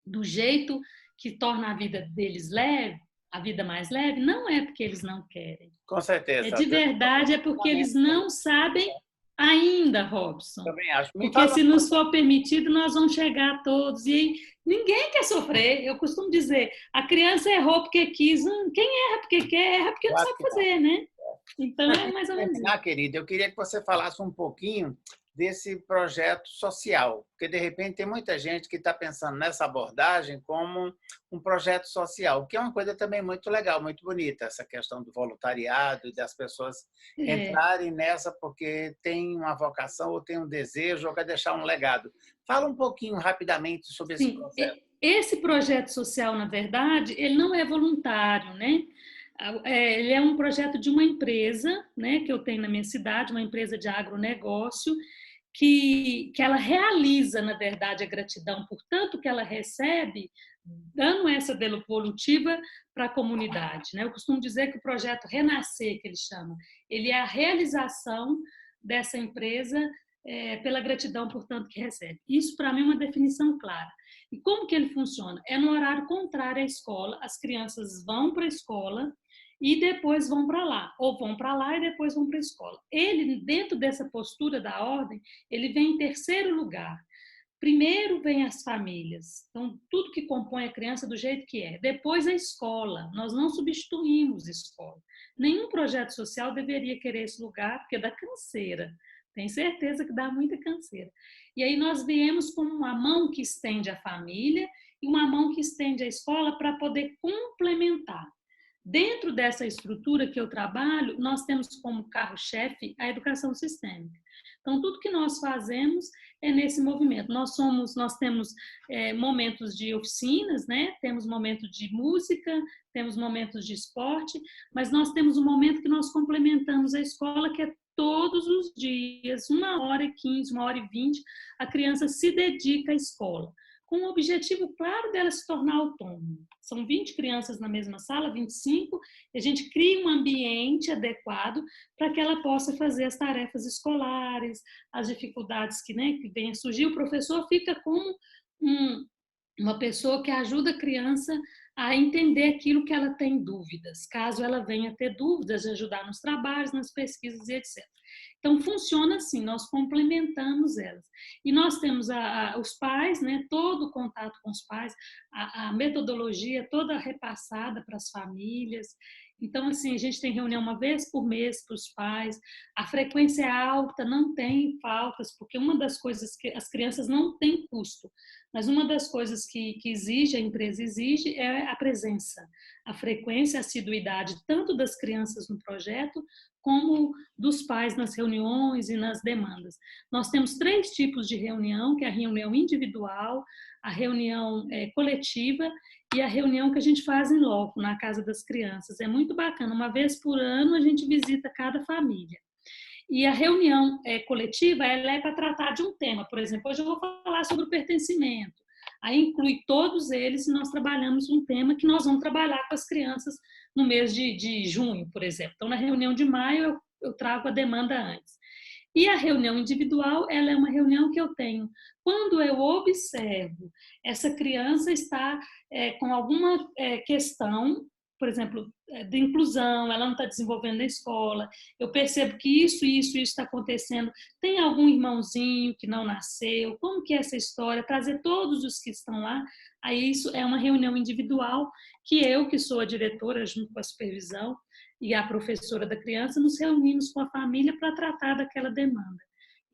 do jeito que torna a vida deles leve, a vida mais leve, não é porque eles não querem. Com certeza. De verdade, é porque eles não sabem ainda, Robson. Também acho. Porque se nos for permitido, nós vamos chegar a todos. E ninguém quer sofrer. Eu costumo dizer, a criança errou porque quis. Quem erra porque quer, erra porque não sabe fazer, né? Então, é mais ou menos isso. Querida, eu queria que você falasse um pouquinho desse projeto social, porque, de repente, tem muita gente que está pensando nessa abordagem como um projeto social, que é uma coisa também muito legal, muito bonita, essa questão do voluntariado e das pessoas entrarem nessa porque tem uma vocação ou tem um desejo ou quer deixar um legado. Fala um pouquinho rapidamente sobre esse projeto. Esse projeto social, na verdade, ele não é voluntário, né? Ele é um projeto de uma empresa, né, que eu tenho na minha cidade, uma empresa de agronegócio, que ela realiza, na verdade, a gratidão por tanto que ela recebe, dando essa devolutiva para a comunidade. Né? Eu costumo dizer que o projeto Renascer, que ele chama, ele é a realização dessa empresa pela gratidão por tanto que recebe. Isso, para mim, é uma definição clara. E como que ele funciona? É no horário contrário à escola, as crianças vão para a escola e depois vão para lá, ou vão para lá e depois vão para a escola. Ele, dentro dessa postura da ordem, ele vem em terceiro lugar. Primeiro vem as famílias, então tudo que compõe a criança do jeito que é. Depois a escola, nós não substituímos escola. Nenhum projeto social deveria querer esse lugar, porque dá canseira. Tenho certeza que dá muita canseira. E aí nós viemos com uma mão que estende a família e uma mão que estende a escola para poder complementar. Dentro dessa estrutura que eu trabalho, nós temos como carro-chefe a educação sistêmica. Então, tudo que nós fazemos é nesse movimento. Nós temos momentos de oficinas, né? Temos momentos de música, temos momentos de esporte, mas nós temos um momento que nós complementamos a escola, que é todos os dias, 1h15, 1h20, a criança se dedica à escola, com o objetivo claro dela se tornar autônoma. São 20 crianças na mesma sala, 25, e a gente cria um ambiente adequado para que ela possa fazer as tarefas escolares, as dificuldades que venham a surgir. O professor fica como uma pessoa que ajuda a criança a entender aquilo que ela tem dúvidas, caso ela venha a ter dúvidas, de ajudar nos trabalhos, nas pesquisas e etc. Então, funciona assim, nós complementamos elas. E nós temos os pais, né, todo o contato com os pais, a metodologia toda repassada para as famílias, Então, assim, a gente tem reunião uma vez por mês para os pais. A frequência é alta, não tem faltas, porque uma das coisas que as crianças não têm custo, mas uma das coisas que exige, a empresa exige, é a presença, a frequência, a assiduidade, tanto das crianças no projeto, como dos pais nas reuniões e nas demandas. Nós temos 3 tipos de reunião, que é a reunião individual, a reunião coletiva e a reunião que a gente faz em loco, na casa das crianças. É muito bacana. Uma vez por ano a gente visita cada família. E a reunião coletiva, ela é para tratar de um tema. Por exemplo, hoje eu vou falar sobre o pertencimento. Aí inclui todos eles e nós trabalhamos um tema que nós vamos trabalhar com as crianças no mês de junho, por exemplo. Então, na reunião de maio, eu trago a demanda antes. E a reunião individual, ela é uma reunião que eu tenho quando eu observo essa criança está com alguma questão, por exemplo, de inclusão, ela não está desenvolvendo na escola, eu percebo que isso está acontecendo, tem algum irmãozinho que não nasceu, como que é essa história, trazer todos os que estão lá, aí isso é uma reunião individual, que eu, que sou a diretora, junto com a supervisão, e a professora da criança, nos reunimos com a família para tratar daquela demanda.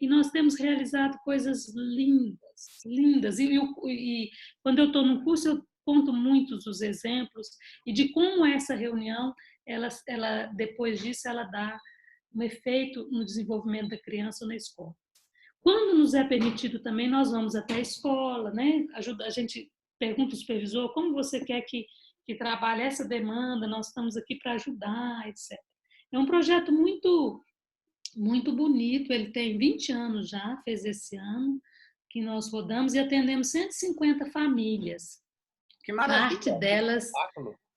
E nós temos realizado coisas lindas, lindas. E quando eu estou no curso, eu conto muitos dos exemplos e de como essa reunião, ela depois disso, ela dá um efeito no desenvolvimento da criança na escola. Quando nos é permitido também, nós vamos até a escola, né? A gente pergunta ao supervisor como você quer que trabalhe essa demanda, nós estamos aqui para ajudar, etc. É um projeto muito bonito, ele tem 20 anos já, fez esse ano, que nós rodamos e atendemos 150 famílias. Que maravilha!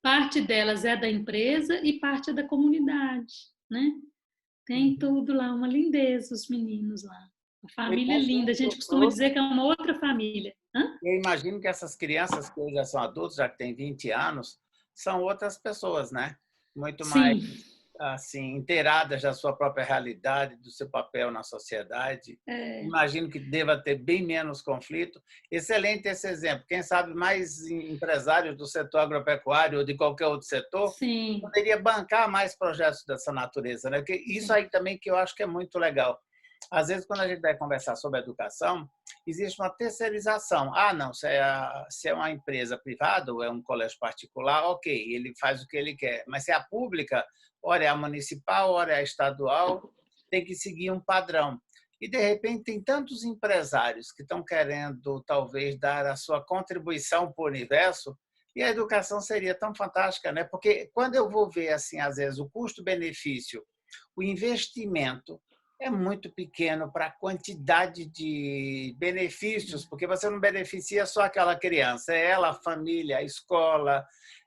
Parte delas é da empresa e parte é da comunidade, né? Tem tudo lá, uma lindeza, os meninos lá. Uma família linda, a gente costuma dizer que é uma outra família. Eu imagino que essas crianças que hoje já são adultos, já que têm 20 anos, são outras pessoas, né? Muito mais assim, inteiradas da sua própria realidade, do seu papel na sociedade. Imagino que deva ter bem menos conflito. Excelente esse exemplo. Quem sabe mais empresários do setor agropecuário ou de qualquer outro setor poderia bancar mais projetos dessa natureza, né? Porque isso aí também que eu acho que é muito legal. Às vezes, quando a gente vai conversar sobre educação, existe uma terceirização. Ah, não, se é uma empresa privada ou é um colégio particular, ok, ele faz o que ele quer. Mas se é a pública, ora é a municipal, ora é a estadual, tem que seguir um padrão. E, de repente, tem tantos empresários que estão querendo, talvez, dar a sua contribuição para o universo, e a educação seria tão fantástica, né? Porque quando eu vou ver, assim, às vezes, o custo-benefício, o investimento, é muito pequeno para a quantidade de benefícios, porque você não beneficia só aquela criança, é ela, a família, a escola,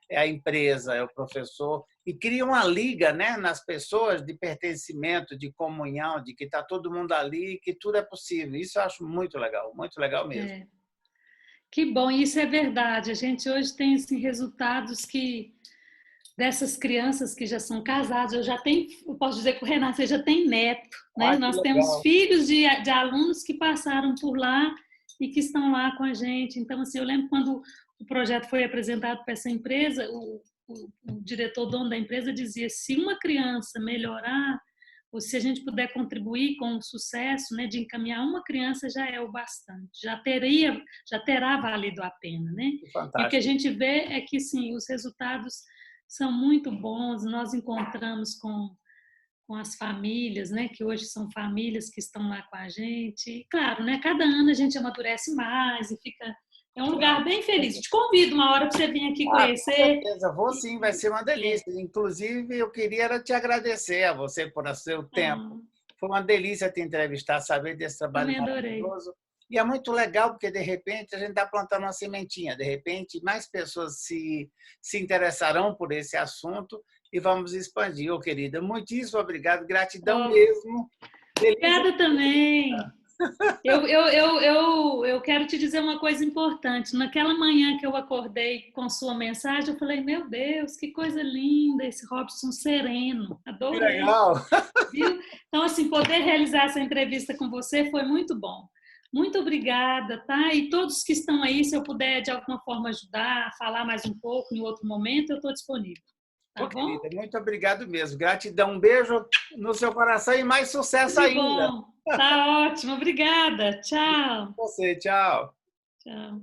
é a empresa, é o professor, e cria uma liga, né, nas pessoas de pertencimento, de comunhão, de que está todo mundo ali, que tudo é possível. Isso eu acho muito legal mesmo. Que bom, isso é verdade. A gente hoje tem assim, resultados que dessas crianças que já são casadas, eu posso dizer que o Renato já tem neto, né? Nós temos filhos de alunos que passaram por lá e que estão lá com a gente. Então, assim, eu lembro quando o projeto foi apresentado para essa empresa, o diretor, dono da empresa, dizia: se uma criança melhorar, ou se a gente puder contribuir com o sucesso, né, de encaminhar uma criança, já é o bastante, já terá valido a pena, né? E o que a gente vê é que, sim, os resultados são muito bons. Nós encontramos com as famílias, né, que hoje são famílias que estão lá com a gente. E, claro, né, cada ano a gente amadurece mais e fica... É um lugar bem feliz. Te convido uma hora para você vir aqui conhecer. Com certeza, vou sim, vai ser uma delícia. Inclusive, eu queria te agradecer a você por seu tempo. Foi uma delícia te entrevistar, saber desse trabalho maravilhoso. E é muito legal porque, de repente, a gente está plantando uma sementinha. De repente, mais pessoas se interessarão por esse assunto e vamos expandir. Ô, querida, muitíssimo obrigado. Gratidão mesmo. Obrigada também. Eu quero te dizer uma coisa importante. Naquela manhã que eu acordei com sua mensagem, eu falei: meu Deus, que coisa linda esse Robson sereno. Adorei. Que legal. Viu? Então, assim, poder realizar essa entrevista com você foi muito bom. Muito obrigada, tá? E todos que estão aí, se eu puder de alguma forma ajudar, falar mais um pouco em outro momento, eu estou disponível. Tá bom? Querida, muito obrigado mesmo. Gratidão, um beijo no seu coração e mais sucesso Tudo ainda. bom. Tá ótimo. Obrigada. Tchau. Você, tchau. Tchau.